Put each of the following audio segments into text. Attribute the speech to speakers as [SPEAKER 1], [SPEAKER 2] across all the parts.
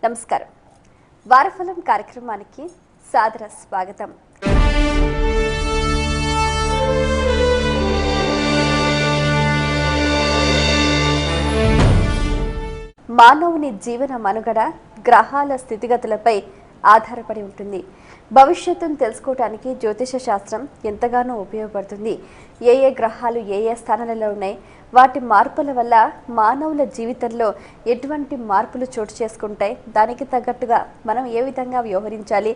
[SPEAKER 1] నమస్కారం. వారఫలం కార్యక్రమానికి సాదర స్వాగతం. మానవుని జీవన మనుగడ గ్రహాల స్థితిగతులపై ఆధారపడి ఉంటుంది. భవిష్యత్తును తెలుసుకోవడానికి జ్యోతిష శాస్త్రం ఎంతగానో ఉపయోగపడుతుంది. ఏ గ్రహాలు ఏ స్థానాలలో ఉన్నాయి, వాటి మార్పుల వల్ల మానవుల జీవితంలో ఎటువంటి మార్పులు చోటు చేసుకుంటాయి, దానికి తగ్గట్టుగా మనం ఏ విధంగా వ్యవహరించాలి,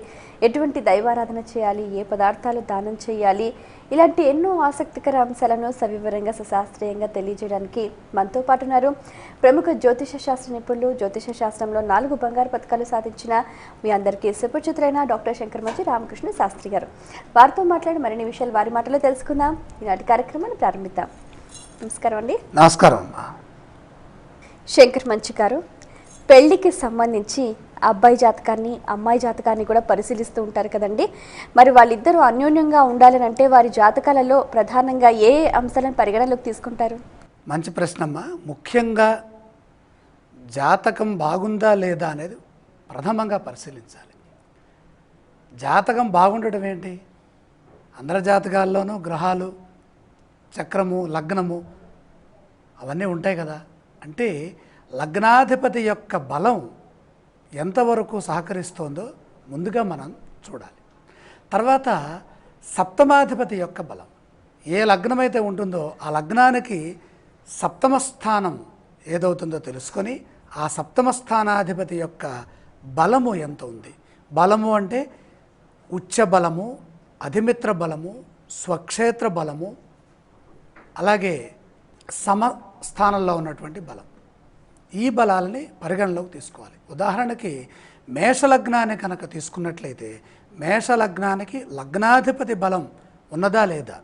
[SPEAKER 1] ఎటువంటి దైవారాధన చేయాలి, ఏ పదార్థాలు దానం చేయాలి, ఇలాంటి ఎన్నో ఆసక్తికర అంశాలను సవివరంగా సుశాస్త్రీయంగా తెలియజేయడానికి మనతో పాటు ఉన్నారు ప్రముఖ జ్యోతిష శాస్త్ర నిపుణులు, జ్యోతిష శాస్త్రంలో 4 బంగారు పథకాలు సాధించిన మీ అందరికీ సుపరిచితులైన డాక్టర్ శంకరమంచి రామకృష్ణ శాస్త్రి గారు. వారితో మాట్లాడి మరిన్ని విషయాలు వారి మాటలో తెలుసుకుందాం. ఈనాటి కార్యక్రమాన్ని ప్రారంభిద్దాం. నమస్కారం అండి.
[SPEAKER 2] నమస్కారం.
[SPEAKER 1] శంకరమంచి గారు, పెళ్లికి సంబంధించి అబ్బాయి జాతకాన్ని అమ్మాయి జాతకాన్ని కూడా పరిశీలిస్తూ ఉంటారు కదండి. మరి వాళ్ళిద్దరూ అన్యోన్యంగా ఉండాలని అంటే వారి జాతకాలలో ప్రధానంగా ఏ అంశాలను పరిగణలోకి తీసుకుంటారు?
[SPEAKER 2] మంచి ప్రశ్నమ్మా. ముఖ్యంగా జాతకం బాగుందా లేదా అనేది ప్రథమంగా పరిశీలించాలి. జాతకం బాగుండటం ఏంటి? అందరి జాతకాల్లోనూ గ్రహాలు, చక్రము, లగ్నము అవన్నీ ఉంటాయి కదా. అంటే లగ్నాధిపతి యొక్క బలం ఎంతవరకు సహకరిస్తోందో ముందుగా మనం చూడాలి. తర్వాత సప్తమాధిపతి యొక్క బలం, ఏ లగ్నమైతే ఉంటుందో ఆ లగ్నానికి సప్తమ స్థానం ఏదవుతుందో తెలుసుకొని ఆ సప్తమ స్థానాధిపతి యొక్క బలము ఎంత ఉంది. బలము అంటే ఉచ్చ బలము, అధిమిత్ర బలము, స్వక్షేత్ర బలము, అలాగే సమస్థానంలో ఉన్నటువంటి బలం. ఈ బలాలని పరిగణలోకి తీసుకోవాలి. ఉదాహరణకి మేషలగ్నాన్ని కనుక తీసుకున్నట్లయితే మేషలగ్నానికి లగ్నాధిపతి బలం ఉన్నదా లేదా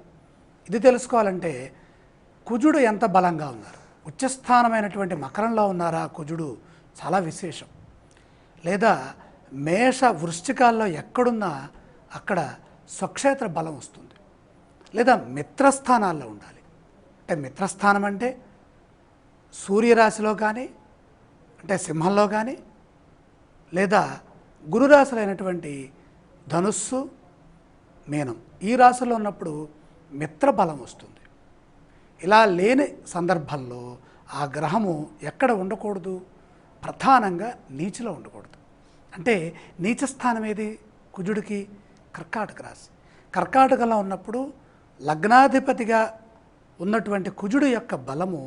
[SPEAKER 2] ఇది తెలుసుకోవాలంటే కుజుడు ఎంత బలంగా ఉన్నారు. ఉచ్చస్థానమైనటువంటి మకరంలో ఉన్నారా కుజుడు, చాలా విశేషం. లేదా మేష వృశ్చికాల్లో ఎక్కడున్నా అక్కడ స్వక్షేత్ర బలం వస్తుంది. లేదా మిత్రస్థానాల్లో ఉండాలి. అంటే మిత్రస్థానం అంటే సూర్యరాశిలో కానీ, అంటే సింహంలో కానీ, లేదా గురురాశులైనటువంటి ధనుస్సు, మీనం ఈ రాశిలో ఉన్నప్పుడు మిత్రబలం వస్తుంది. ఇలా లేని సందర్భంలో ఆ గ్రహము ఎక్కడ ఉండకూడదు? ప్రధానంగా నీచిలో ఉండకూడదు. అంటే నీచస్థానం ఏది కుజుడికి? కర్కాటక రాశి. కర్కాటకంలో ఉన్నప్పుడు లగ్నాధిపతిగా ఉన్నటువంటి కుజుడు యొక్క బలము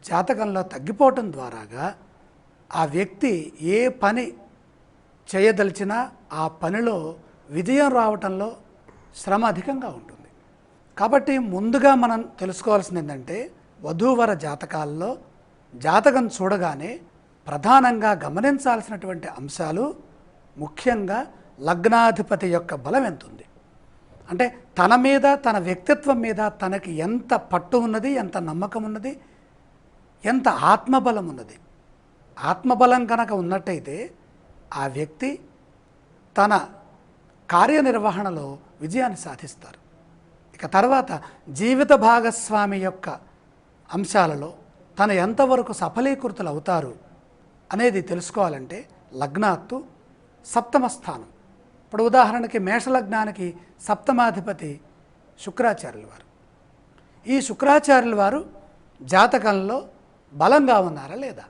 [SPEAKER 2] జాతకంలో తగ్గిపోవటం ద్వారాగా ఆ వ్యక్తి ఏ పని చేయదలిచినా ఆ పనిలో విజయం రావటంలో శ్రమ అధికంగా ఉంటుంది. కాబట్టి ముందుగా మనం తెలుసుకోవాల్సింది ఏంటంటే వధూవర జాతకాల్లో జాతకం చూడగానే ప్రధానంగా గమనించాల్సినటువంటి అంశాలు ముఖ్యంగా లగ్నాధిపతి యొక్క బలం ఎంత ఉంది. అంటే తన మీద, తన వ్యక్తిత్వం మీద తనకి ఎంత పట్టు ఉన్నది, ఎంత నమ్మకం ఉన్నది, ఎంత ఆత్మబలం ఉన్నది. ఆత్మబలం కనుక ఉన్నట్టయితే ఆ వ్యక్తి తన కార్యనిర్వహణలో విజయాన్ని సాధిస్తారు. ఇక తర్వాత జీవిత భాగస్వామి యొక్క అంశాలలో తను ఎంతవరకు సఫలీకృతులు అవుతారు అనేది తెలుసుకోవాలంటే లగ్నాత్తు సప్తమ స్థానం. ఇప్పుడు ఉదాహరణకి మేషలగ్నానికి సప్తమాధిపతి శుక్రాచార్యుల వారు. ఈ శుక్రాచార్యుల వారు జాతకంలో బలంగా ఉన్నారా లేదా?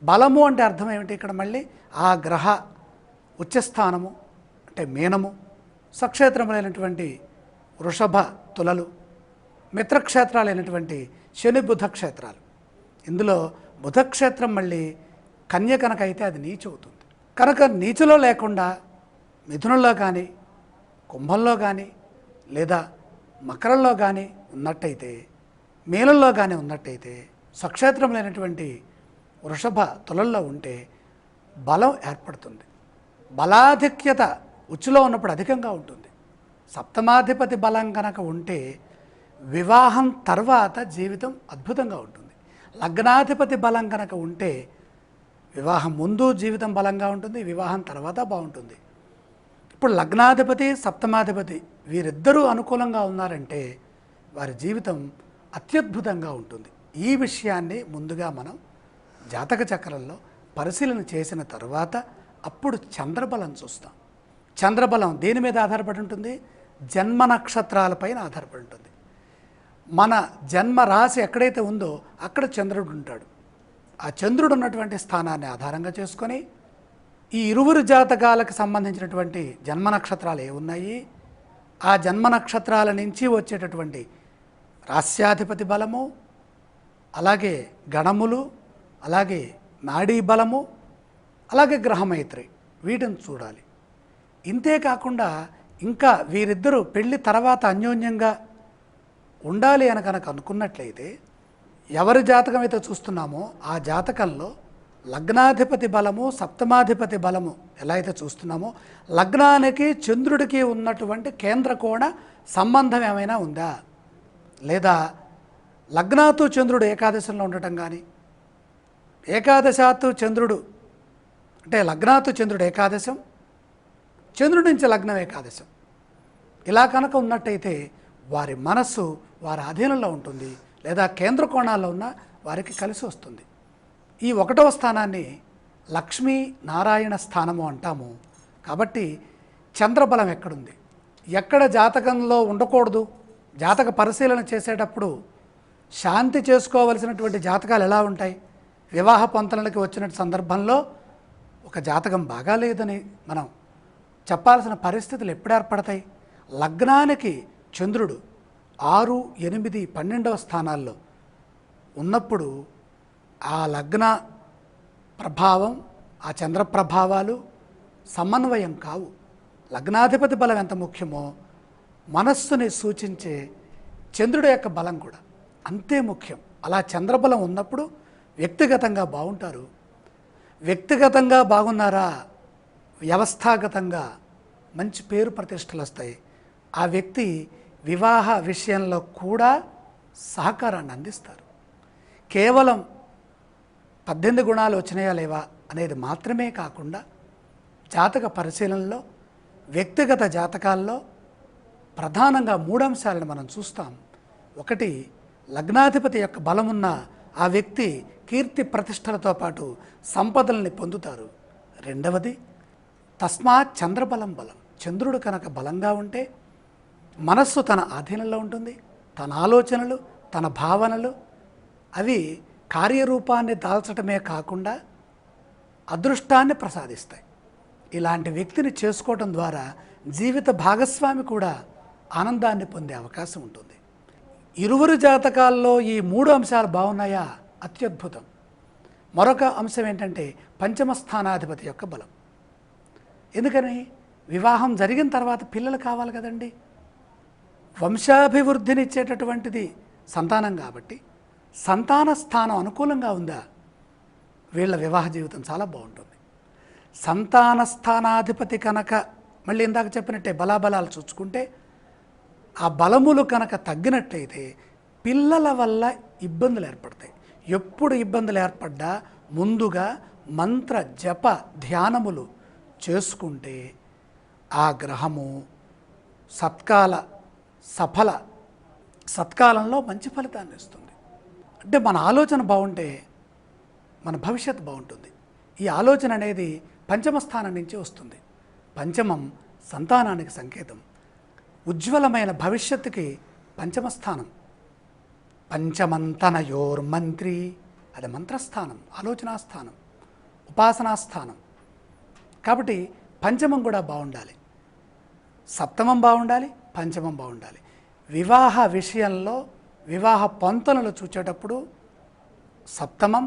[SPEAKER 2] బలము అంటే అర్థం ఏమిటి? ఇక్కడ మళ్ళీ ఆ గ్రహ ఉచ్చస్థానము అంటే మీనము, స్వక్షేత్రములైనటువంటి వృషభ, తులలు, మిత్రక్షేత్రాలైనటువంటి శని, బుధ క్షేత్రాలు. ఇందులో బుధక్షేత్రం మళ్ళీ కన్య కనుక అయితే అది నీచ అవుతుంది. కనుక నీచులో లేకుండా మిథునంలో కానీ, కుంభంలో కానీ, లేదా మకరంలో కానీ ఉన్నట్టయితే, మీనంలో కానీ ఉన్నట్టయితే, స్వక్షేత్రములైనటువంటి వృషభ, తులల్లో ఉంటే బలం ఏర్పడుతుంది. బలాధిక్యత ఉచ్చులో ఉన్నప్పుడు అధికంగా ఉంటుంది. సప్తమాధిపతి బలం కనుక ఉంటే వివాహం తర్వాత జీవితం అద్భుతంగా ఉంటుంది. లగ్నాధిపతి బలం కనుక ఉంటే వివాహం ముందు జీవితం బలంగా ఉంటుంది, వివాహం తర్వాత బాగుంటుంది. ఇప్పుడు లగ్నాధిపతి, సప్తమాధిపతి వీరిద్దరూ అనుకూలంగా ఉన్నారంటే వారి జీవితం అత్యద్భుతంగా ఉంటుంది. ఈ విషయాన్ని ముందుగా మనం జాతక చక్రంలో పరిశీలన చేసిన తర్వాత అప్పుడు చంద్రబలం చూస్తాం. చంద్రబలం దేని మీద ఆధారపడి ఉంటుంది? జన్మ నక్షత్రాలపైన ఆధారపడి ఉంటుంది. మన జన్మ రాశి ఎక్కడైతే ఉందో అక్కడ చంద్రుడు ఉంటాడు. ఆ చంద్రుడు ఉన్నటువంటి స్థానాన్ని ఆధారంగా చేసుకొని ఈ ఇరువురు జాతకాలకు సంబంధించినటువంటి జన్మ నక్షత్రాలు ఏమున్నాయి, ఆ జన్మ నక్షత్రాల నుంచి వచ్చేటటువంటి రాస్యాధిపతి బలము, అలాగే గణములు, అలాగే నాడీ బలము, అలాగే గ్రహమైత్రి, వీటిని చూడాలి. ఇంతే కాకుండా ఇంకా వీరిద్దరూ పెళ్లి తర్వాత అన్యోన్యంగా ఉండాలి అని కనుక అనుకున్నట్లయితే ఎవరి జాతకం అయితే చూస్తున్నామో ఆ జాతకంలో లగ్నాధిపతి బలము, సప్తమాధిపతి బలము ఎలా అయితే చూస్తున్నామో లగ్నానికి చంద్రుడికి ఉన్నటువంటి కేంద్రకోణ సంబంధం ఏమైనా ఉందా, లేదా లగ్నాతు చంద్రుడు ఏకాదశంలో ఉండటం కానీ, ఏకాదశాత్తు చంద్రుడు అంటే లగ్నాతు చంద్రుడు ఏకాదశం, చంద్రుడి నుంచి లగ్నం ఏకాదశం, ఇలా కనుక ఉన్నట్టయితే వారి మనస్సు వారి అధీనంలో ఉంటుంది, లేదా కేంద్ర కోణాల్లో ఉన్న వారికి కలిసి వస్తుంది. ఈ 1వ స్థానాన్ని లక్ష్మీ నారాయణ స్థానము అంటాము. కాబట్టి చంద్రబలం ఎక్కడుంది, ఎక్కడ జాతకంలో ఉండకూడదు, జాతక పరిశీలన చేసేటప్పుడు శాంతి చేసుకోవలసినటువంటి జాతకాలు ఎలా ఉంటాయి, వివాహ పొంతనలకి వచ్చిన సందర్భంలో ఒక జాతకం బాగాలేదని మనం చెప్పాల్సిన పరిస్థితులు ఎప్పుడు ఏర్పడతాయి? లగ్నానికి చంద్రుడు 6, 8, 12వ స్థానాల్లో ఉన్నప్పుడు ఆ లగ్న ప్రభావం, ఆ చంద్ర ప్రభావాలు సమన్వయం కావు. లగ్నాధిపతి బలం ఎంత ముఖ్యమో మనస్సుని సూచించే చంద్రుడి యొక్క బలం కూడా అంతే ముఖ్యం. అలా చంద్రబలం ఉన్నప్పుడు వ్యక్తిగతంగా బాగుంటారు. వ్యక్తిగతంగా బాగున్నారా, వ్యవస్థాగతంగా మంచి పేరు ప్రతిష్టలు వస్తాయి. ఆ వ్యక్తి వివాహ విషయంలో కూడా సహకారాన్ని అందిస్తారు. కేవలం 18 గుణాలు వచ్చినాయా లేవా అనేది మాత్రమే కాకుండా జాతక పరిశీలనలో, వ్యక్తిగత జాతకాల్లో ప్రధానంగా 3 అంశాలను మనం చూస్తాం. ఒకటి, లగ్నాధిపతి యొక్క బలమున్న ఆ వ్యక్తి కీర్తి ప్రతిష్టలతో పాటు సంపదల్ని పొందుతారు. రెండవది, తస్మాత్ చంద్రబలం బలం, చంద్రుడు కనుక బలంగా ఉంటే మనస్సు తన అధీనంలో ఉంటుంది. తన ఆలోచనలు, తన భావనలు అవి కార్యరూపాన్ని దాల్చటమే కాకుండా అదృష్టాన్ని ప్రసాదిస్తాయి. ఇలాంటి వ్యక్తిని చేసుకోవటం ద్వారా జీవిత భాగస్వామి కూడా ఆనందాన్ని పొందే అవకాశం ఉంటుంది. ఇరువురు జాతకాల్లో ఈ 3 అంశాలు బాగున్నాయా, అత్యద్భుతం. మరొక అంశం ఏంటంటే పంచమ స్థానాధిపతి యొక్క బలం. ఎందుకని? వివాహం జరిగిన తర్వాత పిల్లలు కావాలి కదండి. వంశాభివృద్ధినిచ్చేటటువంటిది సంతానం కాబట్టి సంతాన స్థానం అనుకూలంగా ఉందా, వీళ్ళ వివాహ జీవితం చాలా బాగుంటుంది. సంతాన స్థానాధిపతి కనుక మళ్ళీ ఇందాక చెప్పినట్టే బలాబలాలు చూసుకుంటే ఆ బలములు కనుక తగ్గినట్టయితే పిల్లల వల్ల ఇబ్బందులు ఏర్పడతాయి. ఎప్పుడు ఇబ్బందులు ఏర్పడ్డా ముందుగా మంత్ర జప ధ్యానములు చేసుకుంటే ఆ గ్రహము సత్కాలంలో మంచి ఫలితాన్ని ఇస్తుంది. అంటే మన ఆలోచన బాగుంటే మన భవిష్యత్తు బాగుంటుంది. ఈ ఆలోచన అనేది పంచమ స్థానం నుంచి వస్తుంది. పంచమం సంతానానికి సంకేతం. ఉజ్వలమైన భవిష్యత్తుకి పంచమ స్థానం. పంచమంతనయోర్మంత్రి, అది మంత్రస్థానం, ఆలోచనా స్థానం, ఉపాసనా స్థానం. కాబట్టి పంచమం కూడా బాగుండాలి, సప్తమం బాగుండాలి, పంచమం బాగుండాలి. వివాహ విషయంలో వివాహ పొంతనలు చూచేటప్పుడు సప్తమం,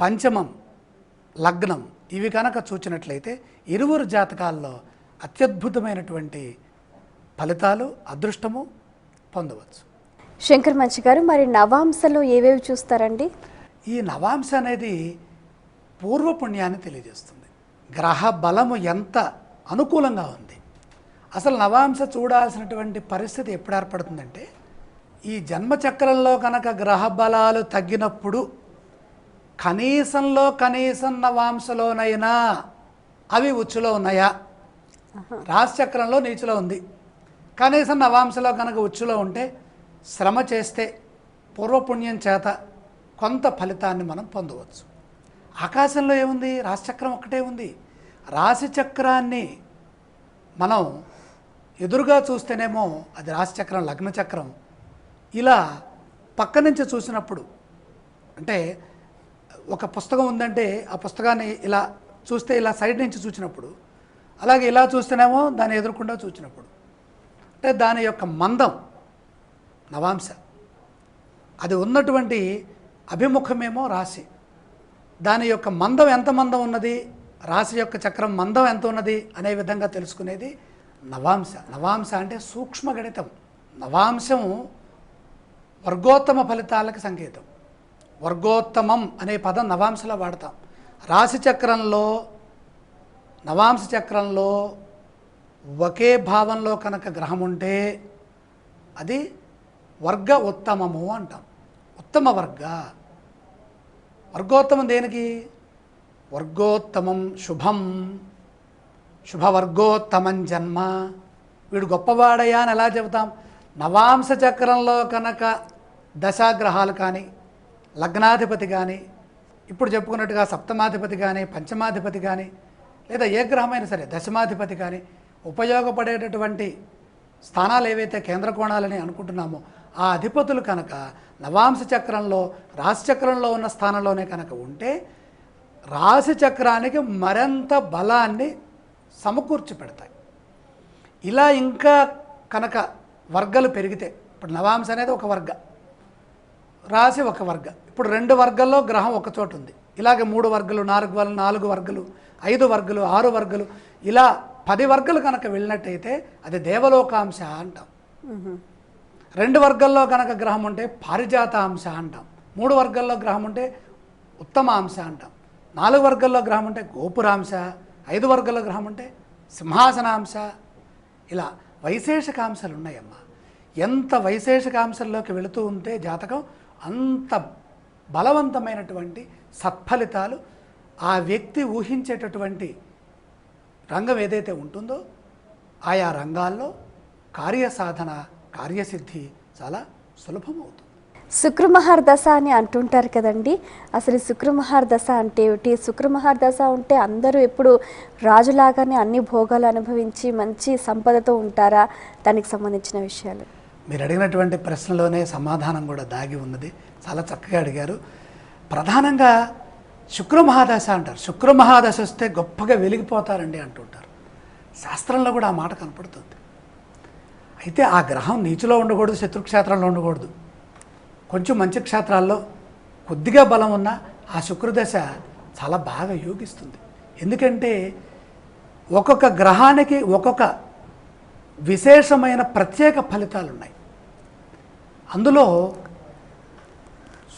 [SPEAKER 2] పంచమం, లగ్నం ఇవి కనుక చూచినట్లయితే ఇరువురు జాతకాల్లో అత్యద్భుతమైనటువంటి ఫలితాలు, అదృష్టము పొందవచ్చు.
[SPEAKER 1] శంకర్ మంచి గారు, మరి నవాంశలో ఏవేవి చూస్తారండి?
[SPEAKER 2] ఈ నవాంశ అనేది పూర్వపుణ్యాన్ని తెలియజేస్తుంది. గ్రహ బలము ఎంత అనుకూలంగా ఉంది. అసలు నవాంశ చూడాల్సినటువంటి పరిస్థితి ఎప్పుడు ఏర్పడుతుందంటే ఈ జన్మచక్రంలో కనుక గ్రహ బలాలు తగ్గినప్పుడు కనీసం నవాంశలోనైనా అవి ఉచ్చులో ఉన్నాయా, రాశిచక్రంలో నీచులో ఉంది, కనీసం నవాంశలో కనుక ఉచ్చులో ఉంటే శ్రమ చేస్తే పూర్వపుణ్యం చేత కొంత ఫలితాన్ని మనం పొందవచ్చు. ఆకాశంలో ఏముంది? రాశిచక్రం ఒక్కటే ఉంది. రాశిచక్రాన్ని మనం ఎదురుగా చూస్తేనేమో అది రాశిచక్రం, లగ్నచక్రం. ఇలా పక్క నుంచి చూసినప్పుడు, అంటే ఒక పుస్తకం ఉందంటే ఆ పుస్తకాన్ని ఇలా చూస్తే ఇలా సైడ్ నుంచి చూసినప్పుడు, అలాగే ఇలా చూస్తేనేమో దాన్ని ఎదురుకుండా చూసినప్పుడు, అంటే దాని యొక్క మందం నవాంశ, అది ఉన్నటువంటి అభిముఖమేమో రాశి. దాని యొక్క మందం ఎంత మందం ఉన్నది, రాశి యొక్క చక్రం మందం ఎంత ఉన్నది అనే విధంగా తెలుసుకునేది నవాంశ. నవాంశ అంటే సూక్ష్మ గణితం. నవాంశం వర్గోత్తమ ఫలితాలకు సంకేతం. వర్గోత్తమం అనే పదం నవాంశలో వాడతాం. రాశి చక్రంలో, నవాంశ చక్రంలో ఒకే భావంలో కనుక గ్రహం ఉంటే అది వర్గ ఉత్తమము అంటాం. ఉత్తమ వర్గ. వర్గోత్తమం దేనికి? వర్గోత్తమం శుభం, శుభవర్గోత్తమం జన్మ. వీడు గొప్పవాడయ్యా అని ఎలా చెబుతాం? నవాంశ చక్రంలో కనుక దశాగ్రహాలు కానీ, లగ్నాధిపతి కానీ, ఇప్పుడు చెప్పుకున్నట్టుగా సప్తమాధిపతి కానీ, పంచమాధిపతి కానీ, లేదా ఏ గ్రహమైనా సరే దశమాధిపతి కానీ ఉపయోగపడేటటువంటి స్థానాలు ఏవైతే కేంద్ర కోణాలని అనుకుంటున్నామో ఆ అధిపతులు కనుక నవాంశ చక్రంలో, రాశి చక్రంలో ఉన్న స్థానంలోనే కనుక ఉంటే రాశి చక్రానికి మరింత బలాన్ని సమకూర్చి పెడతాయి. ఇలా ఇంకా కనుక వర్గాలు పెరిగితే, ఇప్పుడు నవాంశ అనేది ఒక వర్గ, రాశి ఒక వర్గ, ఇప్పుడు 2 వర్గాల్లో గ్రహం ఒక చోటు ఉంది. ఇలాగే 3 వర్గాలు, 4 వర్గాలు, 5 వర్గాలు, 6 వర్గాలు, ఇలా 10 వర్గాలు కనుక వెళ్ళినట్టయితే అది దేవలోకాంశ అంటాం. 2 వర్గాల్లో కనుక గ్రహం ఉంటే పారిజాతాంశ అంటాం. 3 వర్గాల్లో గ్రహం ఉంటే ఉత్తమాంశ అంటాం. 4 వర్గాల్లో గ్రహం ఉంటే గోపురాంశ. 5 వర్గాల్లో గ్రహం ఉంటే సింహాసనాంశ. ఇలా వైశేషికాంశాలు ఉన్నాయమ్మా. ఎంత వైశేషికాంశాల్లోకి వెళుతూ ఉంటే జాతకం అంత బలవంతమైనటువంటి సత్ఫలితాలు, ఆ వ్యక్తి ఊహించేటటువంటి రంగం ఏదైతే ఉంటుందో ఆయా రంగాల్లో కార్యసాధన, కార్యసిద్ధి చాలా సులభమవుతుంది.
[SPEAKER 1] శుక్రమహార్ దశ అని అంటుంటారు కదండి, అసలు శుక్రమహార్ దశ అంటే ఏమిటి? శుక్రమహార్ దశ ఉంటే అందరూ ఎప్పుడు రాజులాగానే అన్ని భోగాలు అనుభవించి మంచి సంపదతో ఉంటారా? దానికి సంబంధించిన విషయాలు
[SPEAKER 2] మీరు అడిగినటువంటి ప్రశ్నలోనే సమాధానం కూడా దాగి ఉన్నది. చాలా చక్కగా అడిగారు. ప్రధానంగా శుక్రమహాదశ అంటారు. శుక్రమహాదశ వస్తే గొప్పగా వెలిగిపోతారండి అంటుంటారు. శాస్త్రంలో కూడా ఆ మాట కనపడుతుంది. అయితే ఆ గ్రహం నీచులో ఉండకూడదు, శత్రుక్షేత్రంలో ఉండకూడదు. కొంచెం మంచి క్షేత్రాల్లో కొద్దిగా బలం ఉన్న ఆ శుక్రదశ చాలా బాగా యోగిస్తుంది. ఎందుకంటే ఒక్కొక్క గ్రహానికి ఒక్కొక్క విశేషమైన ప్రత్యేక ఫలితాలు ఉన్నాయి. అందులో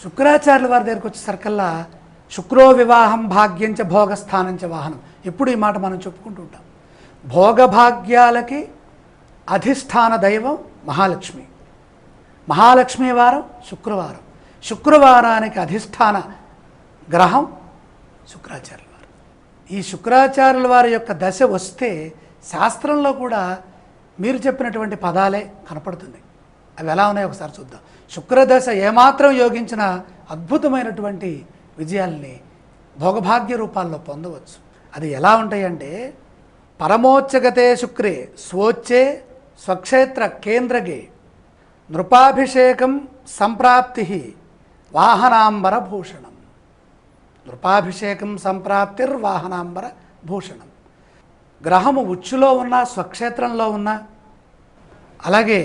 [SPEAKER 2] శుక్రాచార్యుల వారి దగ్గరికి వచ్చేసరికల్లా శుక్రో వివాహం భాగ్యంచ భోగస్థానంచ వాహనం. ఎప్పుడు ఈ మాట మనం చెప్పుకుంటూ ఉంటాం. భోగభాగ్యాలకి అధిష్టాన దైవం మహాలక్ష్మి. మహాలక్ష్మి వారం శుక్రవారం. శుక్రవారానికి అధిష్టాన గ్రహం శుక్రాచార్యుల వారు. ఈ శుక్రాచార్యుల వారి యొక్క దశ వస్తే శాస్త్రంలో కూడా మీరు చెప్పినటువంటి పదాలే కనపడుతుంది. అవి ఎలా ఉన్నాయో ఒకసారి చూద్దాం. శుక్రదశ ఏమాత్రం యోగించిన అద్భుతమైనటువంటి విజయాల్ని భోగభాగ్య రూపాల్లో పొందవచ్చు. అది ఎలా ఉంటాయంటే, పరమోచ్చగతే శుక్రే స్వోచ్చే స్వక్షేత్ర కేంద్రగే నృపాభిషేకం సంప్రాప్తి వాహనాంబర భూషణం. నృపాభిషేకం సంప్రాప్తిర్వాహనాంబర భూషణం. గ్రహము ఉచ్చులో ఉన్న, స్వక్షేత్రంలో ఉన్న, అలాగే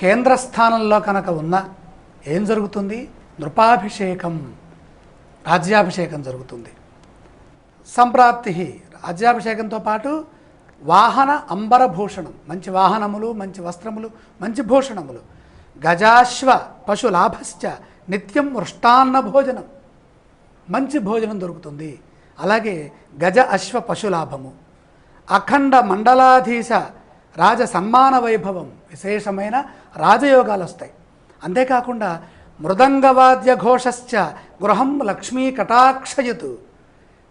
[SPEAKER 2] కేంద్రస్థానంలో కనుక ఉన్న ఏం జరుగుతుంది? నృపాభిషేకం, రాజ్యాభిషేకం జరుగుతుంది. సంప్రాప్తి, రాజ్యాభిషేకంతో పాటు వాహన అంబరభూషణం, మంచి వాహనములు, మంచి వస్త్రములు, మంచి భూషణములు. గజాశ్వ పశులాభశ్చ నిత్యం మృష్టాన్న భోజనం, మంచి భోజనం దొరుకుతుంది. అలాగే గజ అశ్వ పశులాభము, అఖండ మండలాధీశ రాజ సన్మాన వైభవం, విశేషమైన రాజయోగాలు వస్తాయి. అంతేకాకుండా మృదంగవాద్య ఘోషశ్చ గృహం లక్ష్మీ కటాక్షయతు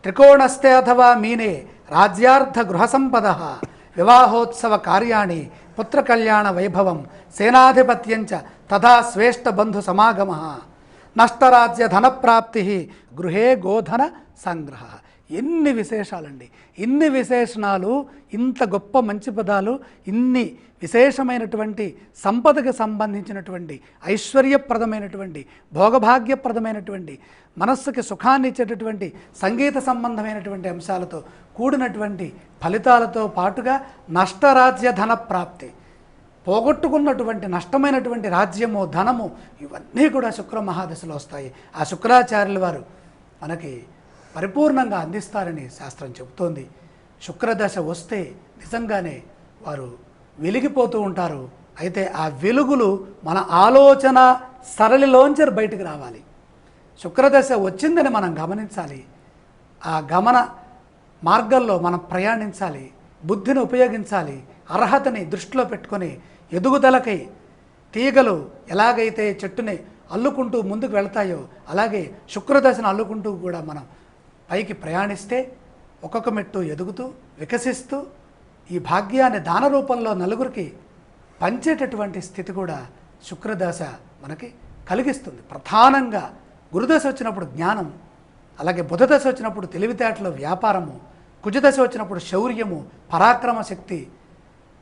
[SPEAKER 2] త్రికోణస్థే అథవా మీనే రాజ్యార్థ గృహ సంపద వివాహోత్సవ కార్యాణి పుత్ర కళ్యాణ వైభవం సేనాధిపత్యంచ తథా శ్రేష్ఠ బంధు సమాగమ నష్టరాజ్య ధనప్రాప్తి, గృహే గోధన సంగ్రహ. ఎన్ని విశేషాలండి, ఇన్ని విశేషణాలు, ఇంత గొప్ప మంచి పదాలు, ఇన్ని విశేషమైనటువంటి సంపదకు సంబంధించినటువంటి ఐశ్వర్యప్రదమైనటువంటి భోగభాగ్యప్రదమైనటువంటి మనస్సుకి సుఖాన్ని ఇచ్చేటటువంటి సంగీత సంబంధమైనటువంటి అంశాలతో కూడినటువంటి ఫలితాలతో పాటుగా నష్టరాజ్య ధన ప్రాప్తి, పోగొట్టుకున్నటువంటి నష్టమైనటువంటి రాజ్యము ధనము ఇవన్నీ కూడా శుక్ర మహాదశలో వస్తాయి. ఆ శుక్రాచార్యుల వారు మనకి పరిపూర్ణంగా అందిస్తారని శాస్త్రం చెబుతోంది. శుక్రదశ వస్తే నిజంగానే వారు వెలిగిపోతూ ఉంటారు. అయితే ఆ వెలుగులు మన ఆలోచన సరళిలోంచి బయటకు రావాలి. శుక్రదశ వచ్చిందని మనం గమనించాలి. ఆ గమన మార్గంలో మనం ప్రయాణించాలి, బుద్ధిని ఉపయోగించాలి, అర్హతని దృష్టిలో పెట్టుకొని ఎదుగుదలకై తీగలు ఎలాగైతే చెట్టుని అల్లుకుంటూ ముందుకు వెళ్తాయో అలాగే శుక్రదశను అల్లుకుంటూ కూడా మనం పైకి ప్రయాణిస్తే ఒక్కొక్క మెట్టు ఎదుగుతూ వికసిస్తూ ఈ భాగ్యాన్ని దాన రూపంలో నలుగురికి పంచేటటువంటి స్థితి కూడా శుక్రదశ మనకి కలిగిస్తుంది. ప్రధానంగా గురుదశ వచ్చినప్పుడు జ్ఞానం, అలాగే బుధదశ వచ్చినప్పుడు తెలివితేటలు వ్యాపారము, కుజదశ వచ్చినప్పుడు శౌర్యము పరాక్రమ శక్తి,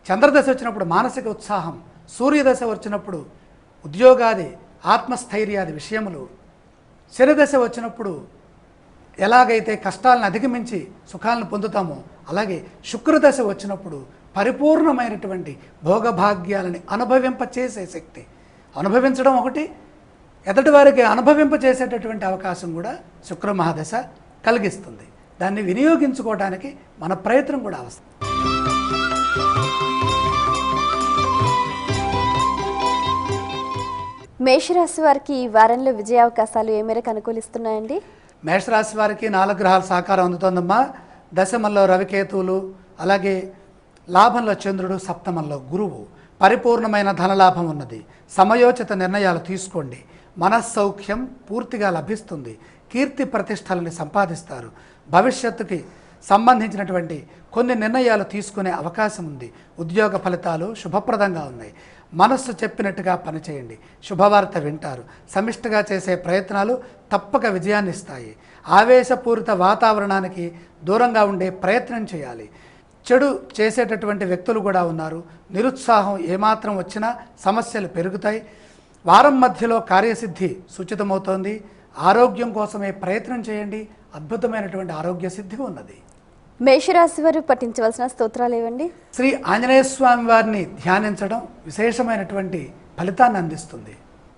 [SPEAKER 2] చంద్రదశ వచ్చినప్పుడు మానసిక ఉత్సాహం, సూర్యదశ వచ్చినప్పుడు ఉద్యోగాది ఆత్మస్థైర్యాది విషయములు, శనిదశ వచ్చినప్పుడు ఎలాగైతే కష్టాలను అధిగమించి సుఖాలను పొందుతామో అలాగే శుక్రదశ వచ్చినప్పుడు పరిపూర్ణమైనటువంటి భోగభాగ్యాలని అనుభవింపచేసే శక్తి, అనుభవించడం ఒకటి, ఎదటి వారికి అనుభవింపచేసేటటువంటి అవకాశం కూడా శుక్ర మహాదశ కలిగిస్తుంది. దాన్ని వినియోగించుకోవడానికి మన ప్రయత్నం కూడా అవసరం.
[SPEAKER 1] మేషరాశి వారికి ఈ వారంలో విజయావకాశాలు ఏ మేరకు అనుకూలిస్తున్నాయండి?
[SPEAKER 2] మేషరాశి వారికి 4 గ్రహాల సహకారం అందుతోందమ్మా. దశమంలో రవికేతువులు, అలాగే లాభంలో చంద్రుడు, సప్తమంలో గురువు. పరిపూర్ణమైన ధనలాభం ఉన్నది. సమయోచిత నిర్ణయాలు తీసుకోండి. మనస్సౌఖ్యం పూర్తిగా లభిస్తుంది. కీర్తి ప్రతిష్టలని సంపాదిస్తారు. భవిష్యత్తుకి సంబంధించినటువంటి కొన్ని నిర్ణయాలు తీసుకునే అవకాశం ఉంది. ఉద్యోగ ఫలితాలు శుభప్రదంగా ఉన్నాయి. మనస్సు చెప్పినట్టుగా పనిచేయండి. శుభవార్త వింటారు. సమిష్టిగా చేసే ప్రయత్నాలు తప్పక విజయాన్ని ఇస్తాయి. ఆవేశపూరిత వాతావరణానికి దూరంగా ఉండే ప్రయత్నం చేయాలి. చెడు చేసేటటువంటి వ్యక్తులు కూడా ఉన్నారు. నిరుత్సాహం ఏమాత్రం వచ్చినా సమస్యలు పెరుగుతాయి. వారం మధ్యలో కార్యసిద్ధి సూచితమవుతోంది. ఆరోగ్యం కోసమే ప్రయత్నం చేయండి. అద్భుతమైనటువంటి ఆరోగ్య సిద్ధి ఉన్నది.
[SPEAKER 1] మేషరాశి వారు పఠించవలసిన స్తోత్రాలు ఏవండి?
[SPEAKER 2] శ్రీ ఆంజనేయ స్వామి వారిని ధ్యానించడం విశేషమైనటువంటి ఫలితాన్ని అందిస్తుంది.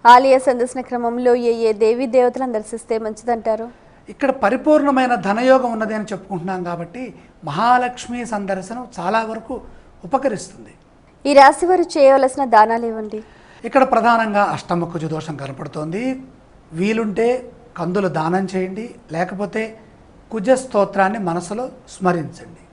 [SPEAKER 1] ఆలయ సందర్శన క్రమంలో ఏ దేవీ దేవతలను దర్శిస్తే మంచిదంటారు?
[SPEAKER 2] ఇక్కడ పరిపూర్ణమైన ధనయోగం ఉన్నది అని చెప్పుకుంటున్నాం కాబట్టి మహాలక్ష్మి సందర్శనం చాలా వరకు ఉపకరిస్తుంది.
[SPEAKER 1] ఈ రాశి వారు చేయవలసిన దానాలు ఏవండి?
[SPEAKER 2] ఇక్కడ ప్రధానంగా అష్టమ కుజ దోషం కనపడుతోంది. వీలుంటే కందులు దానం చేయండి, లేకపోతే కుజ స్తోత్రాన్ని మనసులో స్మరించండి.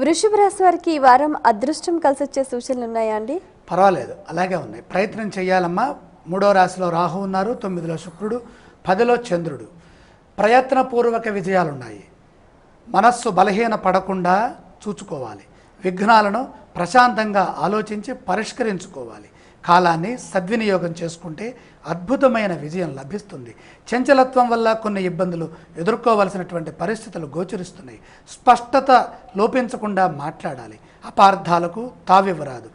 [SPEAKER 1] వృషభ రాశి వారికి ఈ వారం అదృష్టం కలిసి వచ్చే సూచనలు ఉన్నాయా అండి?
[SPEAKER 2] పర్వాలేదు, అలాగే ఉన్నాయి. ప్రయత్నం చేయాలమ్మా. 3వ రాశిలో రాహు ఉన్నారు, 9లో శుక్రుడు, 10లో చంద్రుడు. ప్రయత్నపూర్వక విజయాలున్నాయి. మనస్సు బలహీన పడకుండా చూచుకోవాలి. విఘ్నాలను ప్రశాంతంగా ఆలోచించి పరిష్కరించుకోవాలి. కాలాన్ని సద్వినియోగం చేసుకుంటే అద్భుతమైన విజయం లభిస్తుంది. చంచలత్వం వల్ల కొన్ని ఇబ్బందులు ఎదుర్కోవలసినటువంటి పరిస్థితులు గోచరిస్తున్నాయి. స్పష్టత లోపించకుండా మాట్లాడాలి. అపార్థాలకు తావివ్వరాదు.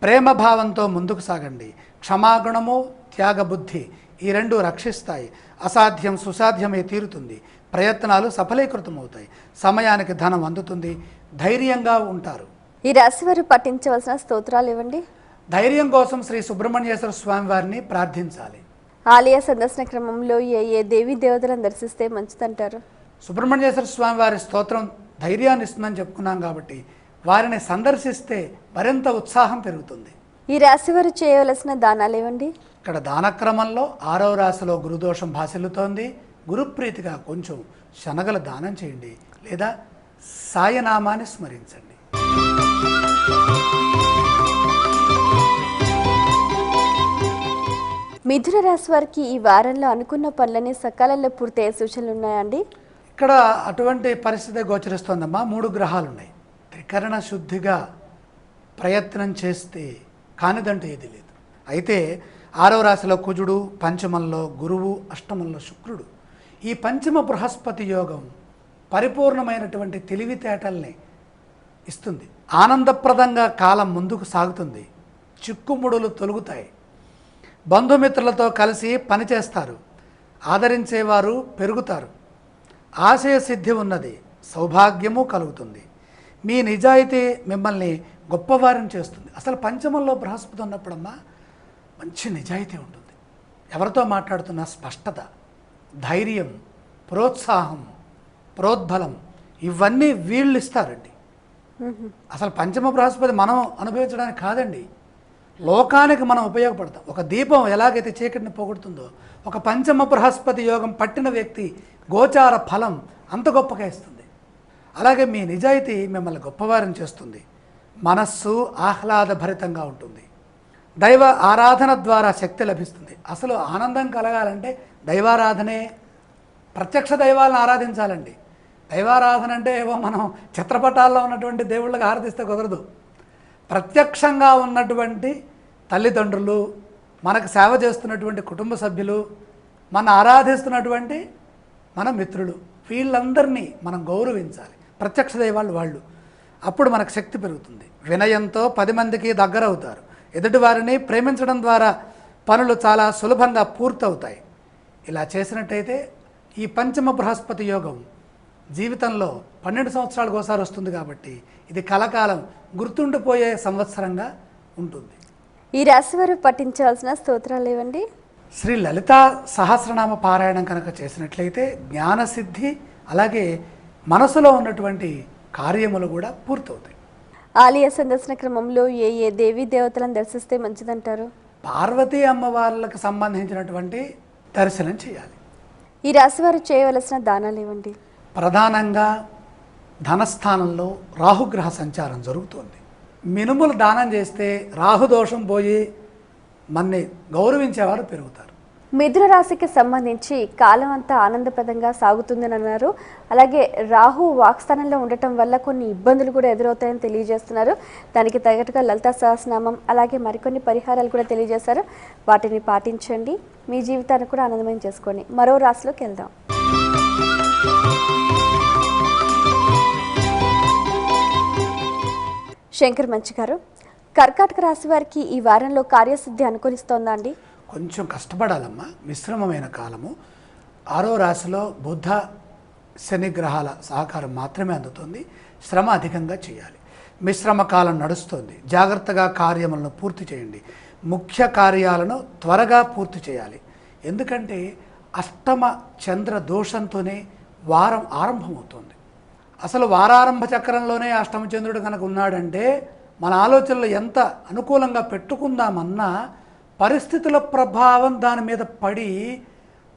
[SPEAKER 2] ప్రేమభావంతో ముందుకు సాగండి. క్షమాగుణము, త్యాగబుద్ధి ఈ 2 రక్షిస్తాయి. అసాధ్యం సుసాధ్యమే తీరుతుంది. ప్రయత్నాలు సఫలీకృతమవుతాయి. సమయానికి ధనం అందుతుంది. ధైర్యంగా ఉంటారు.
[SPEAKER 1] ఈ రాశి వారు పఠించవలసిన స్తోత్రాలు ఇవ్వండి.
[SPEAKER 2] ధైర్యం కోసం శ్రీ సుబ్రహ్మణ్యేశ్వర స్వామి వారిని ప్రార్థించాలి.
[SPEAKER 1] ఆలయ సందర్శన క్రమంలో ఏ దేవీ దేవతలను దర్శిస్తే మంచిదంటారు?
[SPEAKER 2] సుబ్రహ్మణ్యేశ్వర స్వామి వారి స్తోత్రం ధైర్యాన్ని ఇస్తుందని చెప్పుకున్నాం కాబట్టి వారిని సందర్శిస్తే మరింత ఉత్సాహం పెరుగుతుంది.
[SPEAKER 1] ఈ రాశి వారు చేయవలసిన దానాలు ఏవండి?
[SPEAKER 2] ఇక్కడ దానక్రమంలో 6వ రాశిలో గురుదోషం భాసిల్లుతోంది. గురుప్రీతిగా కొంచెం శనగలు దానం చేయండి, లేదా సాయనామాన్ని స్మరించండి.
[SPEAKER 1] మిథున రాశి వారికి ఈ వారంలో అనుకున్న పనులని సకాలంలో పూర్తయ్యే సూచనలు ఉన్నాయండి?
[SPEAKER 2] ఇక్కడ అటువంటి పరిస్థితి గోచరిస్తోందమ్మా. 3 గ్రహాలు ఉన్నాయి. త్రికరణ శుద్ధిగా ప్రయత్నం చేస్తే కానిదంటూ ఏది లేదు. అయితే 6వ రాశిలో కుజుడు, పంచమంలో గురువు, అష్టమంలో శుక్రుడు. ఈ పంచమ బృహస్పతి యోగం పరిపూర్ణమైనటువంటి తెలివితేటల్ని ఇస్తుంది. ఆనందప్రదంగా కాలం ముందుకు సాగుతుంది. చిక్కుముడులు తొలుగుతాయి. బంధుమిత్రులతో కలిసి పనిచేస్తారు. ఆదరించేవారు పెరుగుతారు. ఆశయ సిద్ధి ఉన్నది. సౌభాగ్యము కలుగుతుంది. మీ నిజాయితీ మిమ్మల్ని గొప్పవారిని చేస్తుంది. అసలు పంచమంలో బృహస్పతి ఉన్నప్పుడమ్మా మంచి నిజాయితీ ఉంటుంది. ఎవరితో మాట్లాడుతున్నా స్పష్టత, ధైర్యం, ప్రోత్సాహం, ప్రోద్బలం ఇవన్నీ వీళ్ళు ఇస్తారండి. అసలు పంచమ బృహస్పతి మనం అనుభవించడానికి కాదండి, లోకానికి మనం ఉపయోగపడతాం. ఒక దీపం ఎలాగైతే చీకటిని పోగొడుతుందో ఒక పంచమ బృహస్పతి యోగం పట్టిన వ్యక్తి గోచార ఫలం అంత గొప్పగా ఇస్తుంది. అలాగే మీ నిజాయితీ మిమ్మల్ని గొప్పవారిని చేస్తుంది. మనస్సు ఆహ్లాదభరితంగా ఉంటుంది. దైవ ఆరాధన ద్వారా శక్తి లభిస్తుంది. అసలు ఆనందం కలగాలంటే దైవారాధనే. ప్రత్యక్ష దైవాలను ఆరాధించాలండి. దైవారాధన అంటే ఏవో మనం చిత్రపటాల్లో ఉన్నటువంటి దేవుళ్ళకి ఆరాధిస్తే కుదరదు. ప్రత్యక్షంగా ఉన్నటువంటి తల్లిదండ్రులు, మనకు సేవ చేస్తున్నటువంటి కుటుంబ సభ్యులు, మన ఆరాధిస్తున్నటువంటి మన మిత్రులు, వీళ్ళందరినీ మనం గౌరవించాలి. ప్రత్యక్ష దైవాళ్ళు వాళ్ళు. అప్పుడు మనకు శక్తి పెరుగుతుంది. వినయంతో 10 మందికి దగ్గర అవుతారు. ఎదుటివారిని ప్రేమించడం ద్వారా పనులు చాలా సులభంగా పూర్తవుతాయి. ఇలా చేసినట్టయితే ఈ పంచమ బృహస్పతి యోగం జీవితంలో 12 సంవత్సరాలకు ఒకసారి వస్తుంది కాబట్టి ఇది కలకాలం గుర్తుండిపోయే సంవత్సరంగా ఉంటుంది.
[SPEAKER 1] ఈ రాశి వారు పఠించాల్సిన స్తోత్రాలు ఏవండి?
[SPEAKER 2] శ్రీ లలిత సహస్రనామ పారాయణం కనుక చేసినట్లయితే జ్ఞానసిద్ధి, అలాగే మనసులో ఉన్నటువంటి కార్యములు కూడా పూర్తవుతాయి.
[SPEAKER 1] ఆలయ సందర్శన క్రమంలో ఏ ఏ దేవీ దేవతలను దర్శిస్తే మంచిదంటారు?
[SPEAKER 2] పార్వతీ అమ్మవార్లకు సంబంధించినటువంటి దర్శనం చేయాలి.
[SPEAKER 1] ఈ రాశి వారు చేయవలసిన దానాలు ఏవండి?
[SPEAKER 2] ప్రధానంగా ధనస్థానంలో రాహుగ్రహ సంచారం జరుగుతోంది. మినుములు దానం చేస్తే రాహుదోషం పోయి మన్ని గౌరవించేవారు పెరుగుతారు.
[SPEAKER 1] మిథున రాశికి సంబంధించి కాలం అంతా ఆనందప్రదంగా సాగుతుందని అన్నారు. అలాగే రాహు వాక్స్థానంలో ఉండటం వల్ల కొన్ని ఇబ్బందులు కూడా ఎదురవుతాయని తెలియజేస్తున్నారు. దానికి తగ్గట్టుగా లలితా సహస్రనామం అలాగే మరికొన్ని పరిహారాలు కూడా తెలియజేశారు. వాటిని పాటించండి, మీ జీవితాన్ని కూడా ఆనందమయం చేసుకోండి. మరో రాశిలోకి వెళ్దాం. శంకర్ మంచి గారు, కర్కాటక రాశి వారికి ఈ వారంలో కార్యసిద్ధి అనుకూలిస్తోందా అండి?
[SPEAKER 2] కొంచెం కష్టపడాలమ్మా. మిశ్రమమైన కాలము. 6వ రాశిలో బుధ శని గ్రహాల సహకారం మాత్రమే అందుతుంది. శ్రమ అధికంగా చేయాలి. మిశ్రమ కాలం నడుస్తుంది. జాగ్రత్తగా కార్యములను పూర్తి చేయండి. ముఖ్య కార్యాలను త్వరగా పూర్తి చేయాలి. ఎందుకంటే అష్టమ చంద్ర దోషంతోనే వారం ఆరంభమవుతుంది. అసలు వారారంభ చక్రంలోనే అష్టమ చంద్రుడు కనుక ఉన్నాడంటే మన ఆలోచనలు ఎంత అనుకూలంగా పెట్టుకుందామన్నా పరిస్థితుల ప్రభావం దాని మీద పడి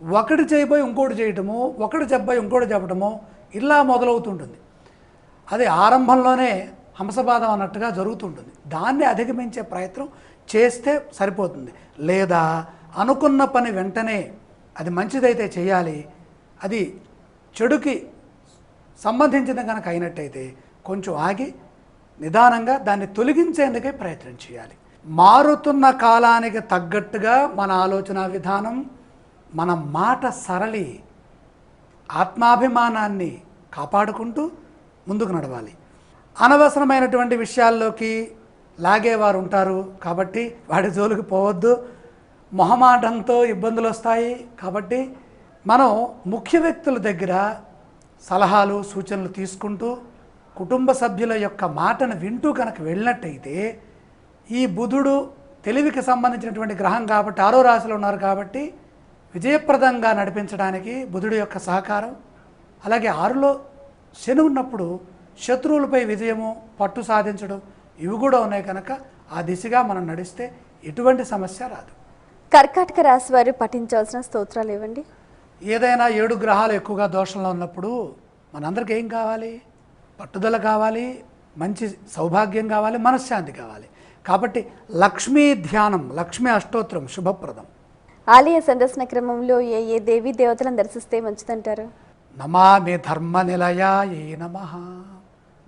[SPEAKER 2] ఒకటి చేయబోయి ఇంకోటి చేయటము, ఒకటి చెప్పబోయి ఇంకోటి చెప్పడము ఇలా మొదలవుతుంటుంది. అది ఆరంభంలోనే హంసపాదం అన్నట్టుగా జరుగుతుంటుంది. దాన్ని అధిగమించే ప్రయత్నం చేస్తే సరిపోతుంది. లేదా అనుకున్న పని వెంటనే అది మంచిదైతే చేయాలి, అది చెడుకి సంబంధించిన కనుక అయినట్టయితే కొంచెం ఆగి నిదానంగా దాన్ని తొలగించేందుకే ప్రయత్నం చేయాలి. మారుతున్న కాలానికి తగ్గట్టుగా మన ఆలోచన విధానం, మన మాట సరళి, ఆత్మాభిమానాన్ని కాపాడుకుంటూ ముందుకు నడవాలి. అనవసరమైనటువంటి విషయాల్లోకి లాగేవారు ఉంటారు కాబట్టి వాడి జోలికి పోవద్దు. మొహమాటంతో ఇబ్బందులు వస్తాయి కాబట్టి మనం ముఖ్య వ్యక్తుల దగ్గర సలహాలు సూచనలు తీసుకుంటూ కుటుంబ సభ్యుల యొక్క మాటను వింటూ కనుక వెళ్ళినట్టయితే ఈ బుధుడు తెలివికి సంబంధించినటువంటి గ్రహం కాబట్టి 6వ రాశిలో ఉన్నారు కాబట్టి విజయప్రదంగా నడిపించడానికి బుధుడు యొక్క సహకారం, అలాగే 6లో శని ఉన్నప్పుడు శత్రువులపై విజయము, పట్టు సాధించడం ఇవి కూడా ఉన్నాయి కనుక ఆ దిశగా మనం నడిస్తే ఎటువంటి సమస్య రాదు.
[SPEAKER 1] కర్కాటక రాశి వారు పఠించాల్సిన స్తోత్రాలు ఏవండి?
[SPEAKER 2] ఏదైనా 7 గ్రహాలు ఎక్కువగా దోషంలో ఉన్నప్పుడు మనందరికీ ఏం కావాలి? పట్టుదల కావాలి, మంచి సౌభాగ్యం కావాలి, మనశ్శాంతి కావాలి. కాబట్టి లక్ష్మీ ధ్యానం, లక్ష్మీ అష్టోత్తరం శుభప్రదం.
[SPEAKER 1] ఆలయ సందర్శన క్రమంలో ఏ ఏ దేవీ దేవతలను దర్శిస్తే మంచిదంటారు?
[SPEAKER 2] నమామి ధర్మ నిలయాయే నమః.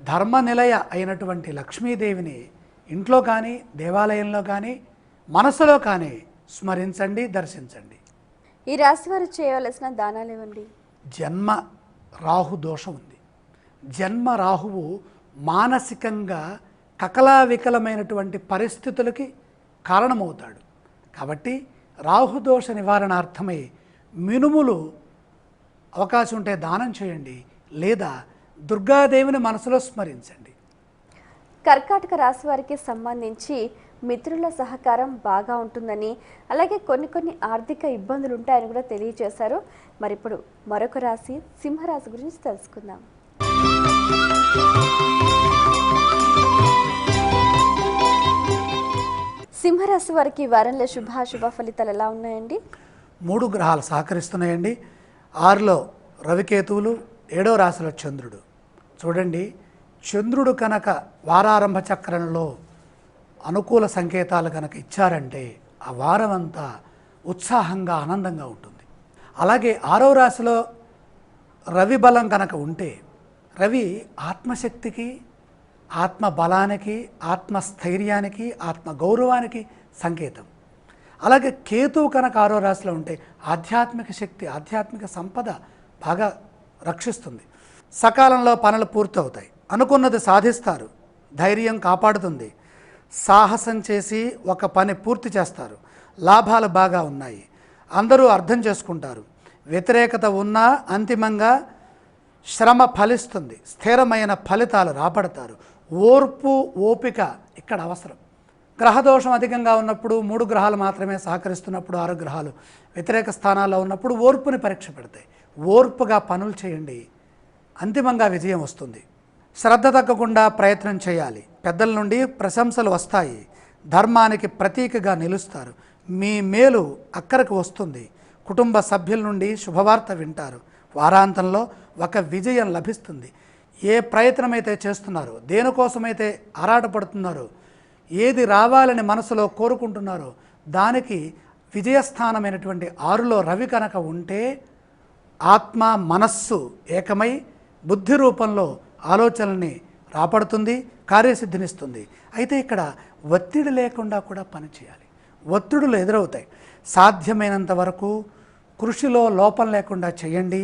[SPEAKER 2] ధర్మ నిలయ అయినటువంటి లక్ష్మీదేవిని ఇంట్లో కానీ దేవాలయంలో కానీ మనసులో కానీ స్మరించండి, దర్శించండి.
[SPEAKER 1] ఈ రాశి వారు చేయవలసిన దానాలు ఇవ్వండి.
[SPEAKER 2] జన్మ రాహు దోషం ఉంది. జన్మ రాహువు మానసికంగా కకలావికలమైనటువంటి పరిస్థితులకి కారణమవుతాడు. కాబట్టి రాహుదోష నివారణార్థమై మినుములు అవకాశం ఉంటే దానం చేయండి, లేదా దుర్గాదేవిని మనసులో స్మరించండి.
[SPEAKER 1] కర్కాటక రాశి వారికి సంబంధించి మిత్రుల సహకారం బాగా ఉంటుందని, అలాగే కొన్ని ఆర్థిక ఇబ్బందులు ఉంటాయని కూడా తెలియజేశారు. మరి ఇప్పుడు మరొక రాశి సింహరాశి గురించి తెలుసుకుందాం. సింహరాశి వారికి ఈ వారంలో శుభాశుభ ఫలితాలు ఎలా ఉన్నాయండి?
[SPEAKER 2] 3 గ్రహాలు సహకరిస్తున్నాయండి. 6లో రవికేతువులు, 7వ రాశిలో చంద్రుడు. చూడండి, చంద్రుడు కనుక వారారంభ చక్రంలో అనుకూల సంకేతాలు కనుక ఇచ్చారంటే ఆ వారం అంతా ఉత్సాహంగా ఆనందంగా ఉంటుంది. అలాగే 6వ రాశిలో రవి బలం కనుక ఉంటే, రవి ఆత్మశక్తికి, ఆత్మ బలానికి, ఆత్మస్థైర్యానికి, ఆత్మ గౌరవానికి సంకేతం. అలాగే కేతువు కనుక 6వ రాశిలో ఉంటే ఆధ్యాత్మిక శక్తి, ఆధ్యాత్మిక సంపద బాగా రక్షిస్తుంది. సకాలంలో పనులు పూర్తవుతాయి, అనుకున్నది సాధిస్తారు, ధైర్యం కాపాడుతుంది, సాహసం చేసి ఒక పని పూర్తి చేస్తారు, లాభాలు బాగా ఉన్నాయి, అందరూ అర్థం చేసుకుంటారు, వ్యతిరేకత ఉన్నా అంతిమంగా శ్రమ ఫలిస్తుంది, స్థిరమైన ఫలితాలు రాబడతారు. ఓర్పు, ఓపిక ఇక్కడ అవసరం. గ్రహదోషం అధికంగా ఉన్నప్పుడు, 3 గ్రహాలు మాత్రమే సహకరిస్తున్నప్పుడు, 6 గ్రహాలు వ్యతిరేక స్థానాల్లో ఉన్నప్పుడు ఓర్పుని పరీక్ష పెడతాయి. ఓర్పుగా పనులు చేయండి, అంతిమంగా విజయం వస్తుంది. శ్రద్ధ తగ్గకుండా ప్రయత్నం చేయాలి, పెద్దల నుండి ప్రశంసలు వస్తాయి, ధర్మానికి ప్రతీకగా నిలుస్తారు, మీ మేలు అక్కరకు వస్తుంది, కుటుంబ సభ్యుల నుండి శుభవార్త వింటారు, వారాంతంలో ఒక విజయం లభిస్తుంది. ఏ ప్రయత్నమైతే చేస్తున్నారో, దేనికోసమైతే ఆరాటపడుతున్నారో, ఏది రావాలని మనసులో కోరుకుంటున్నారో దానికి విజయస్థానమైనటువంటి 6లో రవి కనుక ఉంటే ఆత్మ మనస్సు ఏకమై బుద్ధి రూపంలో ఆలోచనల్ని రాబడుతుంది, కార్యసిద్ధినిస్తుంది. అయితే ఇక్కడ ఒత్తిడి లేకుండా కూడా పనిచేయాలి. ఒత్తిడులు ఎదురవుతాయి. సాధ్యమైనంత వరకు కృషిలో లోపం లేకుండా చేయండి,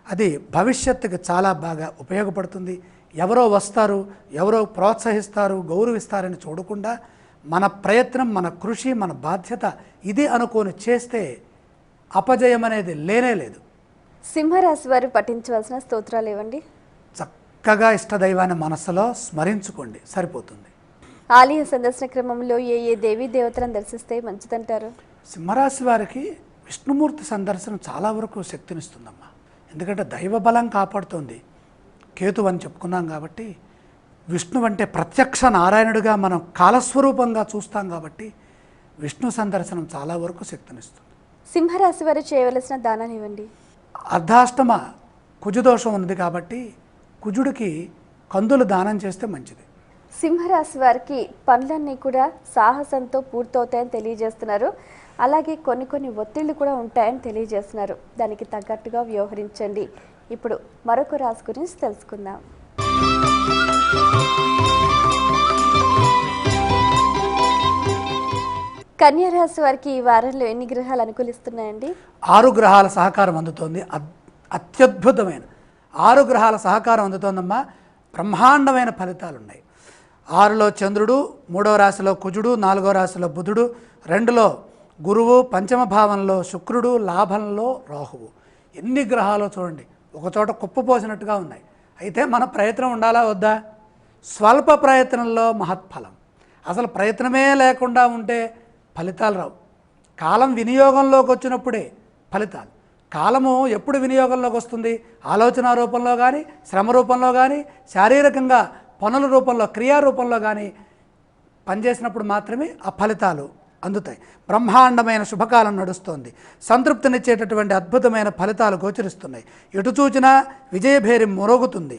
[SPEAKER 2] అది భవిష్యత్తుకి చాలా బాగా ఉపయోగపడుతుంది. ఎవరో వస్తారు, ఎవరో ప్రోత్సహిస్తారు, గౌరవిస్తారని చూడకుండా మన ప్రయత్నం, మన కృషి, మన బాధ్యత ఇది అనుకొని చేస్తే అపజయం అనేది లేనే లేదు.
[SPEAKER 1] సింహరాశి వారు పఠించవలసిన స్తోత్రాలు ఇవ్వండి.
[SPEAKER 2] చక్కగా ఇష్టదైవాన్ని మనస్సులో స్మరించుకోండి, సరిపోతుంది.
[SPEAKER 1] ఆలయ సందర్శన క్రమంలో ఏ దేవీ దేవతలను దర్శిస్తే మంచిదంటారు?
[SPEAKER 2] సింహరాశి వారికి విష్ణుమూర్తి సందర్శనం చాలా వరకు శక్తినిస్తుందమ్మా. ఎందుకంటే దైవ బలం కాపాడుతుంది. కేతు అని చెప్పుకున్నాం కాబట్టి, విష్ణు అంటే ప్రత్యక్ష నారాయణుడిగా మనం కాలస్వరూపంగా చూస్తాం కాబట్టి విష్ణు సందర్శనం చాలా వరకు శక్తినిస్తుంది.
[SPEAKER 1] సింహరాశి వారు చేయవలసిన దానాన్ని ఇవ్వండి.
[SPEAKER 2] అర్ధాష్టమ కుజదోషం ఉంది కాబట్టి కుజుడికి కందులు దానం చేస్తే మంచిది.
[SPEAKER 1] సింహరాశి వారికి పనులన్నీ కూడా సాహసంతో పూర్తవుతాయని తెలియజేస్తున్నారు. అలాగే కొన్ని ఒత్తిళ్లు కూడా ఉంటాయని తెలియజేస్తున్నారు. దానికి తగ్గట్టుగా వ్యవహరించండి. ఇప్పుడు మరొక రాశి గురించి తెలుసుకుందాం. కన్యా రాశి వారికి ఈ వారంలో ఎన్ని గ్రహాలు అనుకూలిస్తున్నాయండి?
[SPEAKER 2] 6 గ్రహాల సహకారం అందుతోంది. అత్యద్భుతమైన 6 గ్రహాల సహకారం అందుతోందమ్మా. బ్రహ్మాండమైన ఫలితాలు ఉన్నాయి. 6లో చంద్రుడు, 3వ రాశిలో కుజుడు, 4వ రాశిలో బుధుడు, 2లో గురువు, పంచమ భావంలో శుక్రుడు, లాభంలో రాహువు. ఎన్ని గ్రహాలు చూడండి, ఒకచోట కుప్పపోసినట్టుగా ఉన్నాయి. అయితే మన ప్రయత్నం ఉండాలా వద్దా? స్వల్ప ప్రయత్నంలో మహత్ఫలం. అసలు ప్రయత్నమే లేకుండా ఉంటే ఫలితాలు రావు. కాలం వినియోగంలోకి వచ్చినప్పుడే ఫలితాలు. కాలము ఎప్పుడు వినియోగంలోకి వస్తుంది? ఆలోచన రూపంలో కానీ, శ్రమ రూపంలో కానీ, శారీరకంగా పనుల రూపంలో, క్రియారూపంలో కానీ పనిచేసినప్పుడు మాత్రమే ఆ ఫలితాలు అందుతాయి. బ్రహ్మాండమైన శుభకాలం నడుస్తోంది. సంతృప్తినిచ్చేటటువంటి అద్భుతమైన ఫలితాలు గోచరిస్తున్నాయి. ఎటు చూచినా విజయభేరి మొరుగుతుంది.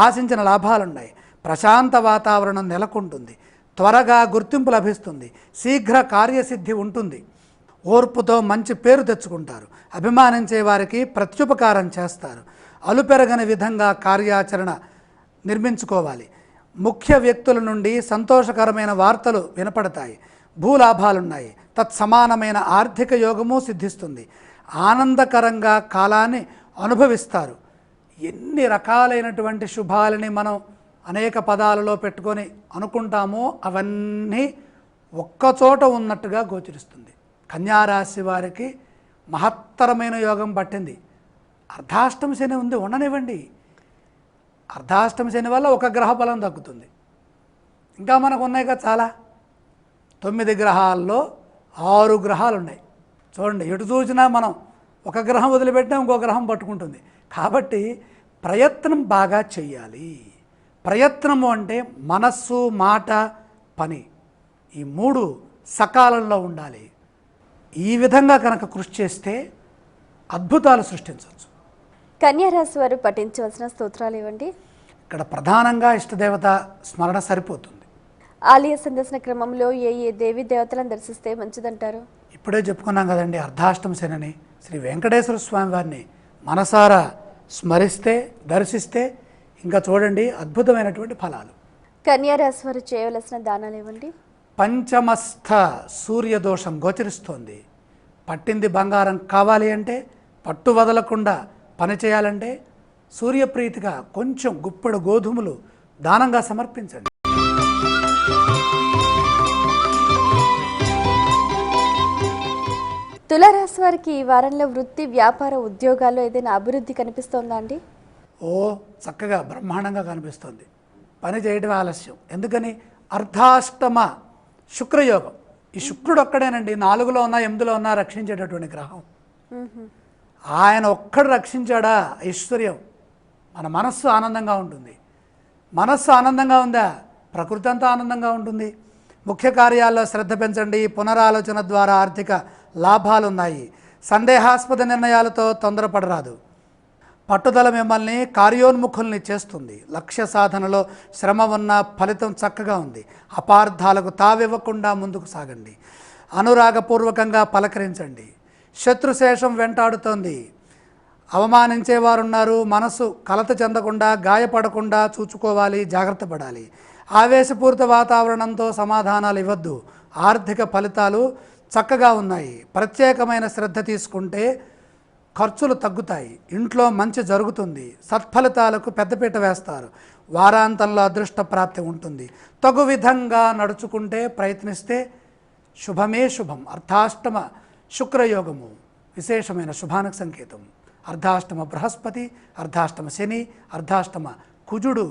[SPEAKER 2] ఆశించిన లాభాలున్నాయి. ప్రశాంత వాతావరణం నెలకొంటుంది. త్వరగా గుర్తింపు లభిస్తుంది. శీఘ్ర కార్యసిద్ధి ఉంటుంది. ఓర్పుతో మంచి పేరు తెచ్చుకుంటారు. అభిమానించే వారికి ప్రత్యుపకారం చేస్తారు. అలుపెరగని విధంగా కార్యాచరణ నిర్మించుకోవాలి. ముఖ్య వ్యక్తుల నుండి సంతోషకరమైన వార్తలు వినపడతాయి. భూలాభాలున్నాయి. తత్సమానమైన ఆర్థిక యోగము సిద్ధిస్తుంది. ఆనందకరంగా కాలాన్ని అనుభవిస్తారు. ఎన్ని రకాలైనటువంటి శుభాలని మనం అనేక పదాలలో పెట్టుకొని అనుకుంటామో అవన్నీ ఒక్కచోట ఉన్నట్టుగా గోచరిస్తుంది. కన్యారాశి వారికి మహత్తరమైన యోగం పట్టింది. అర్ధాష్టమ శని ఉంది, ఉండనివ్వండి. అర్ధాష్టమ శని వల్ల ఒక గ్రహ బలం తగ్గుతుంది. ఇంకా మనకు ఉన్నాయి కదా చాలా. 9 గ్రహాల్లో 6 గ్రహాలు ఉన్నాయి. చూడండి, ఎటు చూసినా మనం ఒక గ్రహం వదిలిపెట్టినా ఇంకో గ్రహం పట్టుకుంటుంది. కాబట్టి ప్రయత్నం బాగా చెయ్యాలి. ప్రయత్నము అంటే మనస్సు, మాట, పని, ఈ 3 సకాలంలో ఉండాలి. ఈ విధంగా కనుక కృషి చేస్తే అద్భుతాలు సృష్టించవచ్చు.
[SPEAKER 1] కన్యారాశి వారు పఠించవలసిన స్తోత్రాలు ఇవ్వండి.
[SPEAKER 2] ఇక్కడ ప్రధానంగా ఇష్టదేవత స్మరణ సరిపోతుంది.
[SPEAKER 1] ఆలయ సందర్శన క్రమంలో ఏ దేవి దేవతలను దర్శిస్తే మంచిదంటారు?
[SPEAKER 2] ఇప్పుడే చెప్పుకున్నాం కదండి, అర్ధాష్టమ శనిని. శ్రీ వెంకటేశ్వర స్వామి వారిని మనసారా స్మరిస్తే, దర్శిస్తే ఇంకా చూడండి అద్భుతమైనటువంటి ఫలాలు.
[SPEAKER 1] కన్యారాశి వారు చేయవలసిన దానాలు ఇవ్వండి.
[SPEAKER 2] పంచమస్థ సూర్యదోషం గోచరిస్తోంది. పట్టింది బంగారం కావాలి అంటే, పట్టు వదలకుండా పని చేయాలంటే సూర్యప్రీతిగా కొంచెం గుప్పెడు గోధుమలు దానంగా సమర్పించండి.
[SPEAKER 1] తులారాశి వారికి ఈ వారంలో వృత్తి, వ్యాపార, ఉద్యోగాల్లో ఏదైనా అభివృద్ధి కనిపిస్తోందా అండి?
[SPEAKER 2] చక్కగా బ్రహ్మాండంగా కనిపిస్తుంది. పని చేయడం ఆలస్యం. ఎందుకని? అర్ధాష్టమ శుక్రయోగం. ఈ శుక్రుడు ఒక్కడేనండి 4లో ఉన్నా 8లో ఉన్నా రక్షించేటటువంటి గ్రహం. ఆయన ఒక్కడు రక్షించాడా ఐశ్వర్యం. మన మనస్సు ఆనందంగా ఉంటుంది. మనస్సు ఆనందంగా ఉందా ప్రకృతి అంతా ఆనందంగా ఉంటుంది. ముఖ్య కార్యాల్లో శ్రద్ధ పెంచండి. పునరాలోచన ద్వారా ఆర్థిక లాభాలు ఉన్నాయి. సందేహాస్పద నిర్ణయాలతో తొందరపడరాదు. పట్టుదల మిమ్మల్ని కార్యోన్ముఖుల్ని చేస్తుంది. లక్ష్య సాధనలో శ్రమ ఉన్న ఫలితం చక్కగా ఉంది. అపార్థాలకు తావివ్వకుండా ముందుకు సాగండి. అనురాగపూర్వకంగా పలకరించండి. శత్రుశేషం వెంటాడుతోంది. అవమానించేవారున్నారు. మనసు కలత చెందకుండా, గాయపడకుండా చూచుకోవాలి, జాగ్రత్త పడాలి. ఆవేశపూరిత వాతావరణంతో సమాధానాలు ఇవ్వద్దు. ఆర్థిక ఫలితాలు చక్కగా ఉన్నాయి. ప్రత్యేకమైన శ్రద్ధ తీసుకుంటే ఖర్చులు తగ్గుతాయి. ఇంట్లో మంచి జరుగుతుంది. సత్ఫలితాలకు పెద్దపీట వేస్తారు. వారాంతంలో అదృష్ట ప్రాప్తి ఉంటుంది. తగు విధంగా నడుచుకుంటే, ప్రయత్నిస్తే శుభమే శుభం. అర్ధాష్టమ శుక్రయోగము విశేషమైన శుభానికి సంకేతం. అర్ధాష్టమ బృహస్పతి, అర్ధాష్టమ శని, అర్ధాష్టమ కుజుడు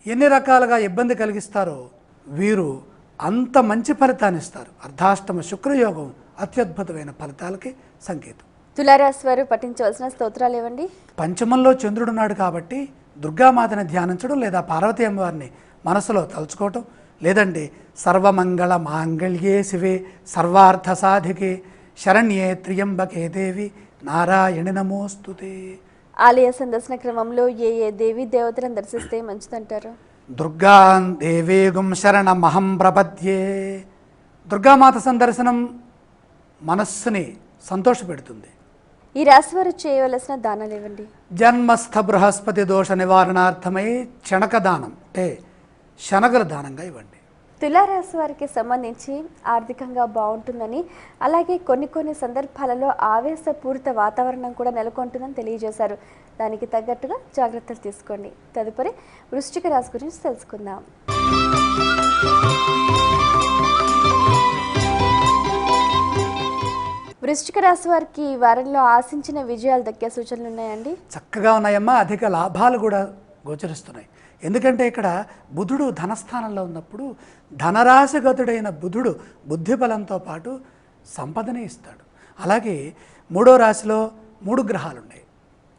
[SPEAKER 2] ఎన్ని రకాలుగా ఇబ్బంది కలిగిస్తారో వీరు అంత మంచి ఫలితాన్ని ఇస్తారు. అర్ధాష్టమ శుక్రయోగం అత్యద్భుతమైన ఫలితాలకి సంకేతం.
[SPEAKER 1] తులారాశి వారు పఠించవలసిన స్తోత్రాలు ఇవ్వండి.
[SPEAKER 2] పంచమంలో చంద్రుడున్నాడు కాబట్టి దుర్గామాతని ధ్యానించడం, లేదా పార్వతీ అమ్మవారిని మనసులో తలుచుకోవటం, లేదంటే సర్వమంగళ మాంగళ్యే శివే సర్వార్థ సాధికే శరణ్యే త్ర్యంబకే దేవి నారాయణి నమోస్తుతే.
[SPEAKER 1] ఆలయ సందర్శన క్రమంలో ఏ దేవి దేవతలను దర్శిస్తే మంచిదంటారు?
[SPEAKER 2] దుర్గాన్ దేవేగుం శరణమహం ప్రపద్యే. దుర్గామాత సందర్శనం మనస్సుని సంతోషపెడుతుంది.
[SPEAKER 1] ఈ రాశి వారు చేయవలసిన దానాలు ఇవ్వండి.
[SPEAKER 2] జన్మస్థ బృహస్పతి దోష నివారణార్థమై శనక దానం అంటే శనగల దానంగా ఇవ్వండి.
[SPEAKER 1] తులారాశి వారికి సంబంధించి ఆర్థికంగా బాగుంటుందని, అలాగే కొన్ని సందర్భాలలో ఆవేశపూరిత వాతావరణం కూడా నెలకొంటుందని తెలియజేశారు. దానికి తగ్గట్టుగా జాగ్రత్తలు తీసుకోండి. తదుపరి వృశ్చిక రాశి గురించి తెలుసుకుందాం. వృశ్చిక రాశి వారికి ఈ వారంలో ఆశించిన విజయాలు దక్కే సూచనలు ఉన్నాయండి?
[SPEAKER 2] చక్కగా ఉన్నాయమ్మా. అధిక లాభాలు కూడా గోచరిస్తున్నాయి. ఎందుకంటే ఇక్కడ బుధుడు ధనస్థానంలో ఉన్నప్పుడు ధనరాశిగతుడైన బుధుడు బుద్ధి బలంతో పాటు సంపదని ఇస్తాడు. అలాగే 3వ రాశిలో 3 గ్రహాలు ఉన్నాయి.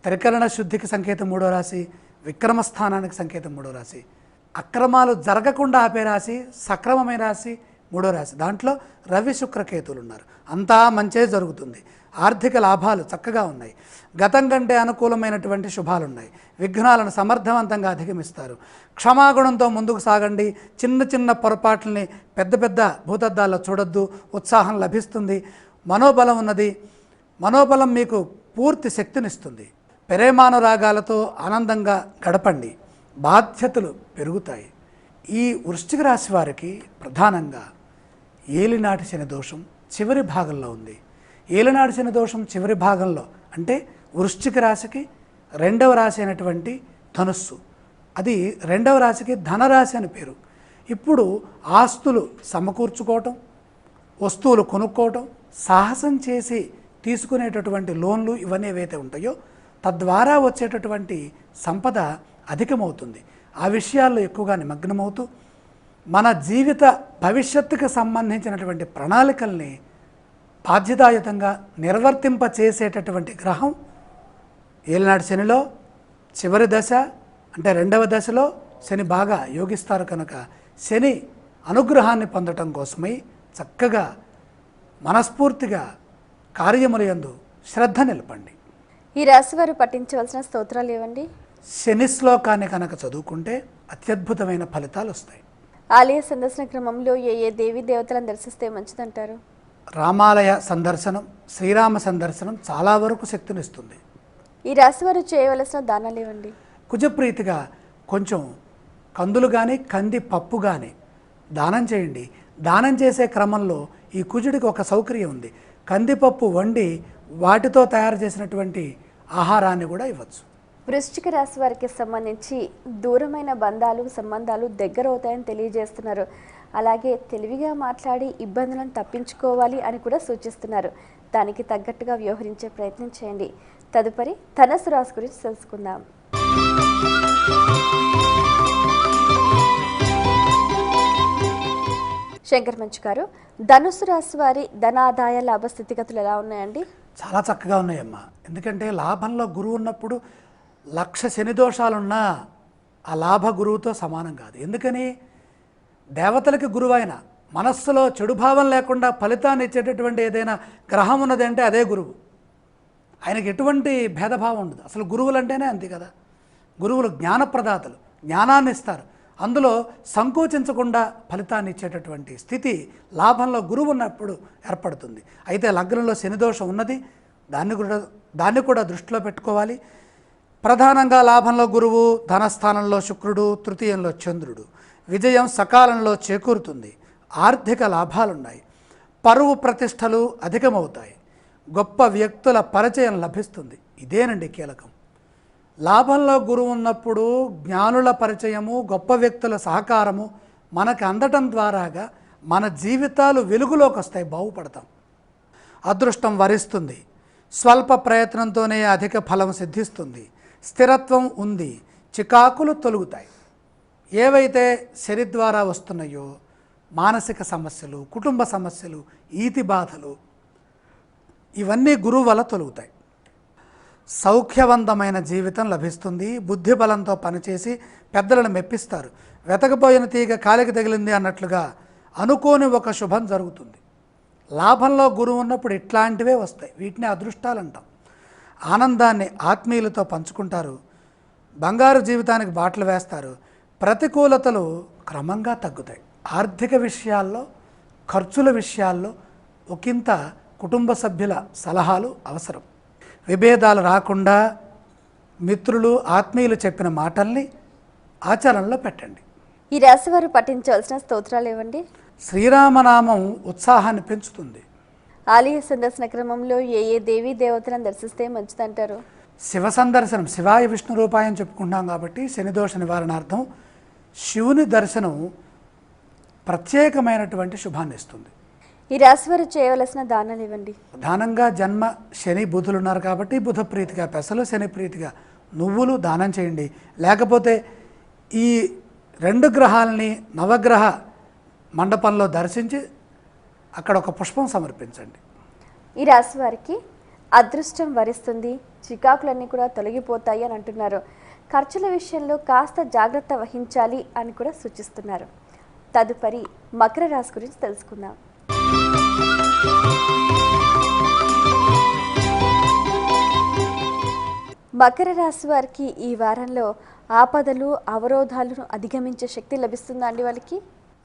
[SPEAKER 2] త్రికరణ శుద్ధికి సంకేతం 3వ రాశి, విక్రమస్థానానికి సంకేతం 3వ రాశి, అక్రమాలు జరగకుండా ఆపే రాశి, సక్రమమైన రాశి 3వ రాశి. దాంట్లో రవి శుక్రకేతులు ఉన్నారు. అంతా మంచే జరుగుతుంది. ఆర్థిక లాభాలు చక్కగా ఉన్నాయి. గతం కంటే అనుకూలమైనటువంటి శుభాలున్నాయి. విఘ్నాలను సమర్థవంతంగా అధిగమిస్తారు. క్షమాగుణంతో ముందుకు సాగండి. చిన్న పొరపాట్లని పెద్ద భూతద్దాల్లో చూడొద్దు. ఉత్సాహం లభిస్తుంది. మనోబలం ఉన్నది. మనోబలం మీకు పూర్తి శక్తినిస్తుంది. ప్రేమానురాగాలతో ఆనందంగా గడపండి. బాధ్యతలు పెరుగుతాయి. ఈ వృశ్చిక రాశి వారికి ప్రధానంగా ఏలినాటి శని దోషం చివరి భాగంలో ఉంది. ఏలినాటి శని దోషం చివరి భాగంలో అంటే వృశ్చిక రాశికి రెండవ రాశి అయినటువంటి ధనుస్సు, అది రెండవ రాశికి ధనరాశి అని పేరు. ఇప్పుడు ఆస్తులు సమకూర్చుకోవటం, వస్తువులు కొనుక్కోవటం, సాహసం చేసి తీసుకునేటటువంటి లోన్లు ఇవన్నీ ఏవైతే ఉంటాయో తద్వారా వచ్చేటటువంటి సంపద అధికమవుతుంది. ఆ విషయాల్లో ఎక్కువగా నిమగ్నమవుతూ మన జీవిత భవిష్యత్తుకు సంబంధించినటువంటి ప్రణాళికల్ని బాధ్యతాయుతంగా నిర్వర్తింపచేసేటటువంటి గ్రహం ఏలినాటి శనిలో చివరి దశ అంటే రెండవ దశలో శని బాగా యోగిస్తారు కనుక శని అనుగ్రహాన్ని పొందటం కోసమై చక్కగా మనస్ఫూర్తిగా కార్యములందు శ్రద్ధ నిలపండి.
[SPEAKER 1] ఈ రాశి వారు పఠించవలసిన స్తోత్రాలు ఏవండి?
[SPEAKER 2] శని శ్లోకాన్ని కనుక చదువుకుంటే అత్యద్భుతమైన ఫలితాలు వస్తాయి.
[SPEAKER 1] ఆలయ సందర్శన క్రమంలో ఏ దేవీ దేవతలను దర్శిస్తే మంచిదంటారు?
[SPEAKER 2] రామాలయ సందర్శనం, శ్రీరామ సందర్శనం చాలా వరకు శక్తినిస్తుంది.
[SPEAKER 1] ఈ రాశి వారు చేయవలసిన దానాలు ఏవండి?
[SPEAKER 2] కుజప్రీతిగా కొంచెం కందులు కానీ కంది పప్పు కానీ దానం చేయండి. దానం చేసే క్రమంలో ఈ కుజుడికి ఒక సౌకర్యం ఉంది. కందిపప్పు వండి వాటితో తయారు చేసినటువంటి ఆహారాన్ని కూడా ఇవ్వచ్చు.
[SPEAKER 1] వృశ్చిక రాశి వారికి సంబంధించి దూరమైన సంబంధాలు దగ్గర అవుతాయని తెలియజేస్తున్నారు. అలాగే తెలివిగా మాట్లాడి ఇబ్బందులను తప్పించుకోవాలి అని కూడా సూచిస్తున్నారు. దానికి తగ్గట్టుగా వ్యవహరించే ప్రయత్నం చేయండి. తదుపరి ధనుస్సు రాశి గురించి తెలుసుకుందాం. శంకర్ మంచు గారు, ధనుస్సు రాశి వారి ధనాదాయ లాభ స్థితిగతులు ఎలా ఉన్నాయండి?
[SPEAKER 2] చాలా చక్కగా ఉన్నాయమ్మా. ఎందుకంటే లాభంలో గురువు ఉన్నప్పుడు 1,00,000 శని దోషాలున్నా ఆ లాభ గురువుతో సమానం కాదు. ఎందుకని? దేవతలకి గురువైన మనస్సులో చెడు భావం లేకుండా ఫలితాన్ని ఇచ్చేటటువంటి ఏదైనా గ్రహం ఉన్నదంటే అదే గురువు. ఆయనకి ఎటువంటి భేదభావం ఉండదు. అసలు గురువులు అంటేనే అంతే కదా. గురువులు జ్ఞానప్రదాతలు, జ్ఞానాన్ని ఇస్తారు. అందులో సంకోచించకుండా ఫలితాన్ని ఇచ్చేటటువంటి స్థితి లాభంలో గురువు ఉన్నప్పుడు ఏర్పడుతుంది. అయితే లగ్నంలో శని దోషం ఉన్నది, దాన్ని కూడా దృష్టిలో పెట్టుకోవాలి. ప్రధానంగా లాభంలో గురువు, ధనస్థానంలో శుక్రుడు, తృతీయంలో చంద్రుడు. విజయం సకాలంలో చేకూరుతుంది. ఆర్థిక లాభాలున్నాయి. పరువు ప్రతిష్టలు అధికమవుతాయి. గొప్ప వ్యక్తుల పరిచయం లభిస్తుంది. ఇదేనండి కీలకం. లాభంలో గురువు ఉన్నప్పుడు జ్ఞానుల పరిచయము, గొప్ప వ్యక్తుల సహకారము మనకు అందటం ద్వారాగా మన జీవితాలు వెలుగులోకి వస్తాయి, బాగుపడతాం. అదృష్టం వరిస్తుంది. స్వల్ప ప్రయత్నంతోనే అధిక ఫలం సిద్ధిస్తుంది. స్థిరత్వం ఉంది. చికాకులు తొలుగుతాయి. ఏవైతే శని ద్వారా వస్తున్నాయో మానసిక సమస్యలు, కుటుంబ సమస్యలు, ఈతి బాధలు ఇవన్నీ గురువు వల్ల తొలుగుతాయి. సౌఖ్యవంతమైన జీవితం లభిస్తుంది. బుద్ధి బలంతో పనిచేసి పెద్దలను మెప్పిస్తారు. వెతకపోయిన తీగ కాలికి తగిలింది అన్నట్లుగా అనుకోని ఒక శుభం జరుగుతుంది. లాభంలో గురువు ఉన్నప్పుడు ఇట్లాంటివే వస్తాయి. వీటిని అదృష్టాలు అంటాం. ఆనందాన్ని ఆత్మీయులతో పంచుకుంటారు. బంగారు జీవితానికి బాటలు వేస్తారు. ప్రతికూలతలు క్రమంగా తగ్గుతాయి. ఆర్థిక విషయాల్లో, ఖర్చుల విషయాల్లో ఒకంత కుటుంబ సభ్యుల సలహాలు అవసరం. విభేదాలు రాకుండా మిత్రులు, ఆత్మీయులు చెప్పిన మాటల్ని ఆచరణలో పెట్టండి.
[SPEAKER 1] ఈ రాశి వారు పఠించవలసిన స్తోత్రాలు ఏవండి?
[SPEAKER 2] శ్రీరామనామం ఉత్సాహాన్ని పెంచుతుంది.
[SPEAKER 1] ఆలయ సందర్శన క్రమంలో ఏ దేవీ దేవతలను దర్శిస్తే మంచిదంటారు?
[SPEAKER 2] శివ సందర్శనం, శివాయ విష్ణు రూపాయం చెప్పుకుంటాం కాబట్టి శనిదోష నివారణార్థం శివుని దర్శనం ప్రత్యేకమైనటువంటి శుభాన్ని ఇస్తుంది.
[SPEAKER 1] ఈ రాశి వారు చేయవలసిన దానాలు ఇవ్వండి.
[SPEAKER 2] ప్రధానంగా జన్మ శని బుధులు ఉన్నారు కాబట్టి బుధ ప్రీతిగా పెసలు, శని ప్రీతిగా నువ్వులు దానం చేయండి. లేకపోతే ఈ 2 గ్రహాలని నవగ్రహ మండపంలో దర్శించి అక్కడ ఒక పుష్పం సమర్పించండి.
[SPEAKER 1] ఈ రాశి వారికి అదృష్టం వరిస్తుంది. చికాకులన్నీ కూడా తొలగిపోతాయి అని అంటున్నారు. ఖర్చుల విషయంలో కాస్త జాగ్రత్త వహించాలి అని కూడా సూచిస్తున్నారు. తదుపరి మకర రాశి గురించి తెలుసుకుందాం. మకర రాశి వారికి ఈ వారంలో ఆపదలు, అవరోధాలను అధిగమించే శక్తి లభిస్తుందా అండి? వాళ్ళకి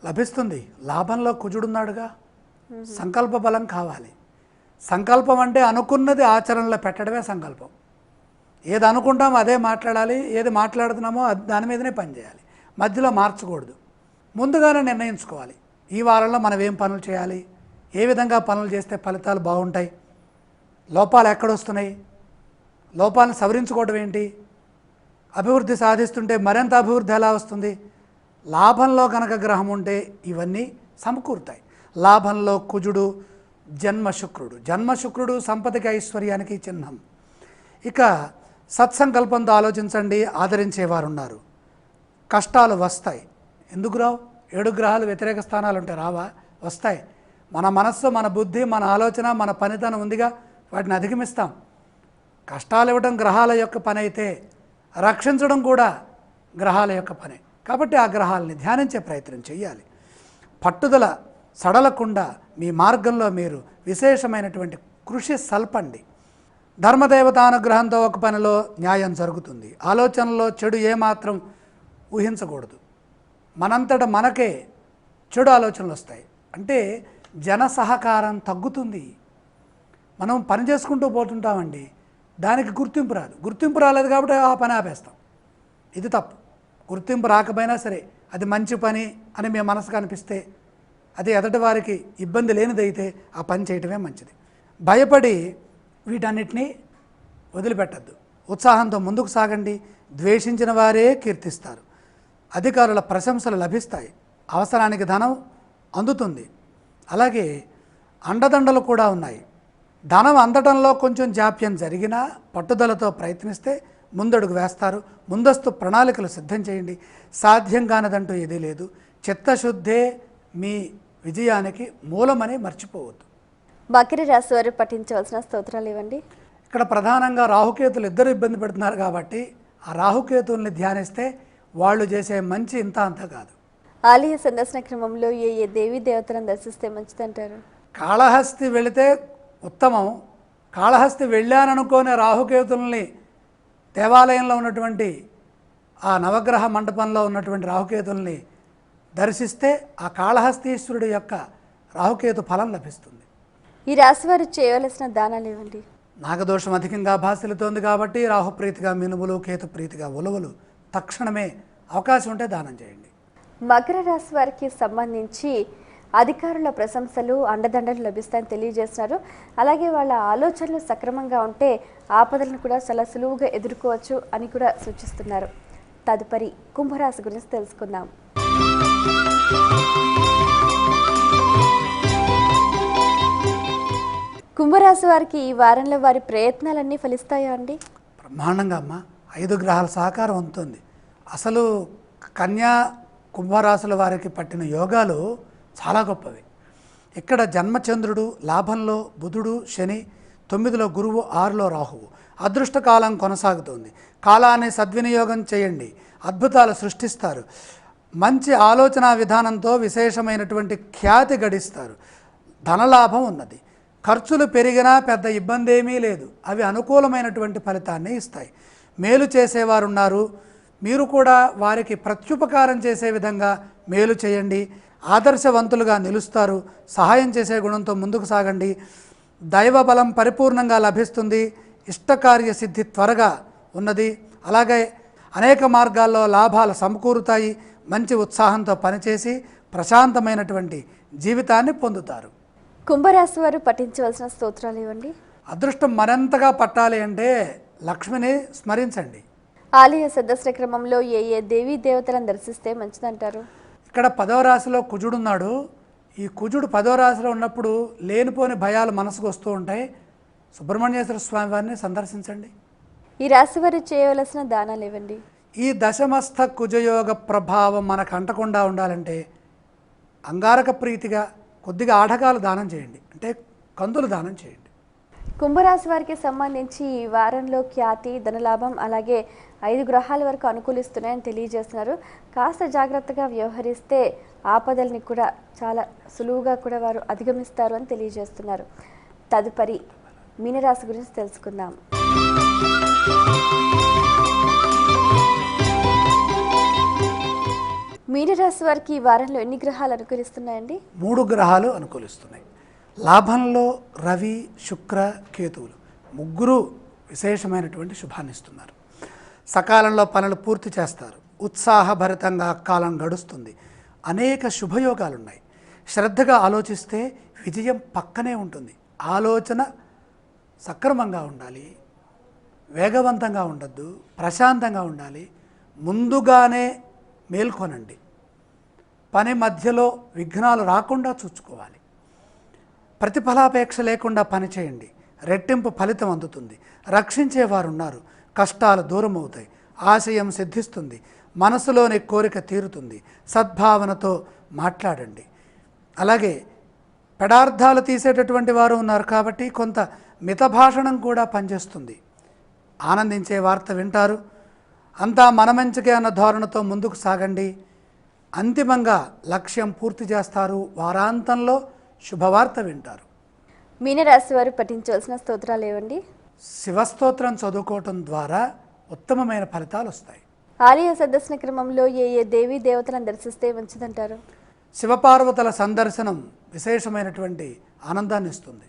[SPEAKER 2] లభిస్తుంది. లాభంలో కుజుడున్నాడుగా. సంకల్ప బలం కావాలి. సంకల్పం అంటే అనుకున్నది ఆచరణలో పెట్టడమే సంకల్పం. ఏది అనుకుంటామో అదే మాట్లాడాలి, ఏది మాట్లాడుతున్నామో దాని మీదనే పనిచేయాలి, మధ్యలో మార్చకూడదు. ముందుగానే నిర్ణయించుకోవాలి. ఈ వారంలో మనం ఏం పనులు చేయాలి, ఏ విధంగా పనులు చేస్తే ఫలితాలు బాగుంటాయి, లోపాలు ఎక్కడొస్తున్నాయి, లోపాలను సవరించుకోవడం ఏంటి, అభివృద్ధి సాధిస్తుంటే మరింత అభివృద్ధి ఎలా వస్తుంది, లాభంలో కనుక గ్రహం ఉంటే ఇవన్నీ సమకూరుతాయి. లాభంలో కుజుడు, జన్మశుక్రుడు సంపదకి ఐశ్వర్యానికి చిహ్నం. ఇక సత్సంకల్పంతో ఆలోచించండి, ఆదరించేవారు ఉన్నారు. కష్టాలు వస్తాయి, ఎందుకు రావు? 7 గ్రహాలు వ్యతిరేక స్థానాలు ఉంటే రావా? వస్తాయి. మన మనస్సు, మన బుద్ధి, మన ఆలోచన, మన పనితనం ఉందిగా, వాటిని అధిగమిస్తాం. కష్టాలు ఇవ్వడం గ్రహాల యొక్క పని అయితే రక్షించడం కూడా గ్రహాల యొక్క పనే. కాబట్టి ఆ గ్రహాలని ధ్యానించే ప్రయత్నం చేయాలి. పట్టుదల సడలకుండా మీ మార్గంలో మీరు విశేషమైనటువంటి కృషి సల్పండి. ధర్మదేవతానుగ్రహంతో ఒక పనిలో న్యాయం జరుగుతుంది. ఆలోచనలో చెడు ఏమాత్రం ఊహించకూడదు. మనంతట మనకే చెడు ఆలోచనలు వస్తాయి. అంటే జన సహకారం తగ్గుతుంది. మనం పని చేసుకుంటూ పోతుంటామండి, దానికి గుర్తింపు రాదు. గుర్తింపు రాలేదు కాబట్టి ఆ పని ఆపేస్తాం. ఇది తప్పు. గుర్తింపు రాకపోయినా సరే అది మంచి పని అని మీ మనసుకు అనిపిస్తే, అది ఎదటి వారికి ఇబ్బంది లేనిదైతే ఆ పని చేయటమే మంచిది. భయపడి వీటన్నిటినీ వదిలిపెట్టద్దు. ఉత్సాహంతో ముందుకు సాగండి. ద్వేషించిన వారే కీర్తిస్తారు. అధికారుల ప్రశంసలు లభిస్తాయి. అవసరానికి ధనం అందుతుంది. అలాగే అండదండలు కూడా ఉన్నాయి. ధనం అందటంలో కొంచెం జాప్యం జరిగినా పట్టుదలతో ప్రయత్నిస్తే ముందడుగు వేస్తారు. ముందస్తు ప్రణాళికలు సిద్ధం చేయండి. సాధ్యం కానిదంటూ ఏదీ లేదు. చిత్తశుద్ధే మీ విజయానికి మూలమని మర్చిపోవద్దు.
[SPEAKER 1] మకర రాశి వారు పఠించవలసిన స్తోత్రాలు ఇవ్వండి.
[SPEAKER 2] ఇక్కడ ప్రధానంగా రాహుకేతులు ఇద్దరు ఇబ్బంది పెడుతున్నారు కాబట్టి ఆ రాహుకేతుల్ని ధ్యానిస్తే వాళ్ళు చేసే మంచి ఇంత అంత కాదు.
[SPEAKER 1] ఆలయ సందర్శన క్రమంలో ఏ దేవీ దేవతలను దర్శిస్తే మంచిదంటారు?
[SPEAKER 2] కాళహస్తి వెళితే ఉత్తమం. కాళహస్తి వెళ్ళాననుకోని రాహుకేతుల్ని దేవాలయంలో ఉన్నటువంటి ఆ నవగ్రహ మండపంలో ఉన్నటువంటి రాహుకేతుల్ని దర్శిస్తే ఆ కాళహస్తీశ్వరుడు యొక్క రాహుకేతు ఫలం లభిస్తుంది.
[SPEAKER 1] ఈ రాశి వారు చేయవలసిన దానాలు ఇవ్వండి.
[SPEAKER 2] నాగదోషం అధికంగా భాసిల్లుతోంది కాబట్టి రాహుప్రీతిగా మినుములు, కేతుప్రీతిగా ఉలవలు తక్షణమే అవకాశం ఉంటే దానం చేయండి.
[SPEAKER 1] మకర రాశి వారికి సంబంధించి అధికారుల ప్రశంసలు, అండదండలు లభిస్తాయని తెలియజేస్తున్నారు. అలాగే వాళ్ళ ఆలోచనలు సక్రమంగా ఉంటే ఆపదలను కూడా చాలా సులువుగా ఎదుర్కోవచ్చు అని కూడా సూచిస్తున్నారు. తదుపరి కుంభరాశి గురించి తెలుసుకుందాం. కుంభరాశి వారికి ఈ వారంలో వారి ప్రయత్నాలన్నీ ఫలిస్తాయా అండి?
[SPEAKER 2] బ్రహ్మాండంగా అమ్మ, 5 గ్రహాల సహకారం ఉంటుంది. అసలు కన్యా కుంభరాశుల వారికి పట్టిన యోగాలు చాలా గొప్పవి. ఇక్కడ జన్మచంద్రుడు, లాభంలో బుధుడు, శని, 9లో గురువు, 6లో రాహువు. అదృష్టకాలం కొనసాగుతోంది. కాలాన్ని సద్వినియోగం చేయండి, అద్భుతాలు సృష్టిస్తారు. మంచి ఆలోచన విధానంతో విశేషమైనటువంటి ఖ్యాతి గడిస్తారు. ధనలాభం ఉన్నది. ఖర్చులు పెరిగినా పెద్ద ఇబ్బంది ఏమీ లేదు. అవి అనుకూలమైనటువంటి ఫలితాన్ని ఇస్తాయి. మేలు చేసేవారు ఉన్నారు, మీరు కూడా వారికి ప్రత్యుపకారం చేసే విధంగా మేలు చేయండి. ఆదర్శవంతులుగా నిలుస్తారు. సహాయం చేసే గుణంతో ముందుకు సాగండి. దైవ బలం పరిపూర్ణంగా లభిస్తుంది. ఇష్టకార్య సిద్ధి త్వరగా ఉన్నది. అలాగే అనేక మార్గాల్లో లాభాలు సమకూరుతాయి. మంచి ఉత్సాహంతో పనిచేసి ప్రశాంతమైనటువంటి జీవితాన్ని పొందుతారు.
[SPEAKER 1] కుంభరాశి వారు పఠించవలసిన స్తోత్రాలు ఇవ్వండి.
[SPEAKER 2] అదృష్టం మరింతగా పట్టాలి అంటే లక్ష్మిని స్మరించండి.
[SPEAKER 1] ఆలయ సదస్సు క్రమంలో ఏ దేవీ దేవతలను దర్శిస్తే మంచిదంటారు?
[SPEAKER 2] ఇక్కడ 10వ రాశిలో కుజుడున్నాడు. ఈ కుజుడు 10వ రాశిలో ఉన్నప్పుడు లేనిపోని భయాలు మనసుకు వస్తూ ఉంటాయి. సుబ్రహ్మణ్యేశ్వర స్వామి వారిని సందర్శించండి.
[SPEAKER 1] ఈ రాశి వారు చేయవలసిన దానాలు ఇవ్వండి.
[SPEAKER 2] ఈ దశమస్థ కుజయోగ ప్రభావం మనకు అంటకుండా ఉండాలంటే అంగారక ప్రీతిగా కొద్దిగా ఆఢకాలు దానం చేయండి, అంటే కందులు దానం చేయండి.
[SPEAKER 1] కుంభరాశి వారికి సంబంధించి ఈ వారంలో ఖ్యాతి, ధనలాభం, అలాగే 5 గ్రహాల వరకు అనుకూలిస్తున్నాయని తెలియజేస్తున్నారు. కాస్త జాగ్రత్తగా వ్యవహరిస్తే ఆపదల్ని కూడా చాలా సులువుగా కూడా వారు అధిగమిస్తారు అని తెలియజేస్తున్నారు. తదుపరి మీనరాశి గురించి తెలుసుకుందాం. మీనరాశి వారికి ఈ వారంలో ఎన్ని గ్రహాలు అనుకూలిస్తున్నాయండి?
[SPEAKER 2] 3 గ్రహాలు అనుకూలిస్తున్నాయి. లాభంలో రవి, శుక్ర, కేతువులు ముగ్గురు విశేషమైనటువంటి శుభాన్ని ఇస్తున్నారు. సకాలంలో పనులు పూర్తి చేస్తారు. ఉత్సాహభరితంగా కాలం గడుస్తుంది. అనేక శుభయోగాలు ఉన్నాయి. శ్రద్ధగా ఆలోచిస్తే విజయం పక్కనే ఉంటుంది. ఆలోచన సక్రమంగా ఉండాలి, వేగవంతంగా ఉండద్దు, ప్రశాంతంగా ఉండాలి. ముందుగానే మేల్కొనండి. పని మధ్యలో విఘ్నాలు రాకుండా చూసుకోవాలి. ప్రతిఫలాపేక్ష లేకుండా పని చేయండి, రెట్టింపు ఫలితం అందుతుంది. రక్షించేవారు ఉన్నారు, కష్టాలు దూరం అవుతాయి, ఆశయం సిద్ధిస్తుంది, మనసులోని కోరిక తీరుతుంది. సద్భావనతో మాట్లాడండి. అలాగే పెడార్థాలు తీసేటటువంటి వారు ఉన్నారు కాబట్టి కొంత మితభాషణం కూడా పనిచేస్తుంది. ఆనందించే వార్త వింటారు. అంతా మన మంచికే అన్న ధోరణితో ముందుకు సాగండి. అంతిమంగా లక్ష్యం పూర్తి చేస్తారు. వారాంతంలో శుభవార్త వింటారు.
[SPEAKER 1] మీనరాశి వారు పఠించవలసిన స్తోత్రాలు ఏవండి?
[SPEAKER 2] శివస్తోత్రం చదువుకోవటం ద్వారా ఉత్తమమైన ఫలితాలు వస్తాయి.
[SPEAKER 1] ఆలయ సందర్శన క్రమంలో ఏ ఏ దేవీ దేవతలను దర్శిస్తే మంచిదంటారు?
[SPEAKER 2] శివపార్వతుల సందర్శనం విశేషమైనటువంటి ఆనందాన్ని ఇస్తుంది.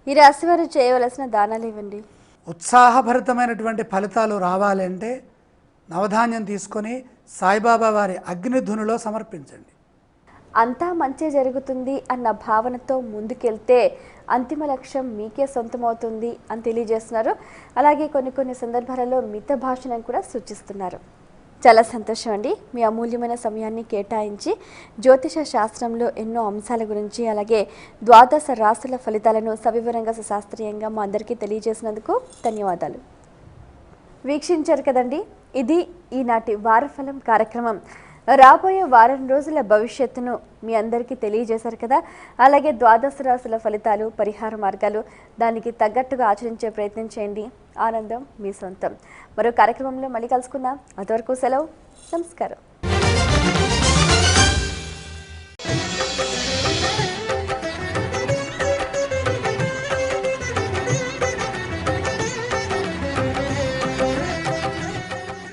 [SPEAKER 1] ఈ రాశి వారు చేయవలసిన దానాలు ఏవండి?
[SPEAKER 2] ఉత్సాహభరితమైనటువంటి ఫలితాలు రావాలంటే నవధాన్యం తీసుకొని సాయిబాబా వారి అగ్నిధునిలో సమర్పించండి.
[SPEAKER 1] అంతా మంచి జరుగుతుంది అన్న భావనతో ముందుకెళ్తే అంతిమ లక్ష్యం మీకే సొంతమవుతుంది అని తెలియజేస్తున్నారు. అలాగే కొన్ని సందర్భాలలో మిత భాషను కూడా సూచిస్తున్నారు. చాలా సంతోషం అండి. మీ అమూల్యమైన సమయాన్ని కేటాయించి జ్యోతిష శాస్త్రంలో ఎన్నో అంశాల గురించి అలాగే ద్వాదశ రాశుల ఫలితాలను సవివరంగా సుశాస్త్రీయంగా మా అందరికీ తెలియజేసినందుకు ధన్యవాదాలు. వీక్షించారు కదండి, ఇది ఈనాటి వారఫలం కార్యక్రమం. రాబోయే వారం రోజుల భవిష్యత్తును మీ అందరికీ తెలియజేశారు కదా. అలాగే ద్వాదశ రాశుల ఫలితాలు, పరిహార మార్గాలు దానికి తగ్గట్టుగా ఆచరించే ప్రయత్నం చేయండి. ఆనందం మీ సొంతం. మరో కార్యక్రమంలో మళ్ళీ కలుసుకుందాం. అంతవరకు సెలవు. నమస్కారం.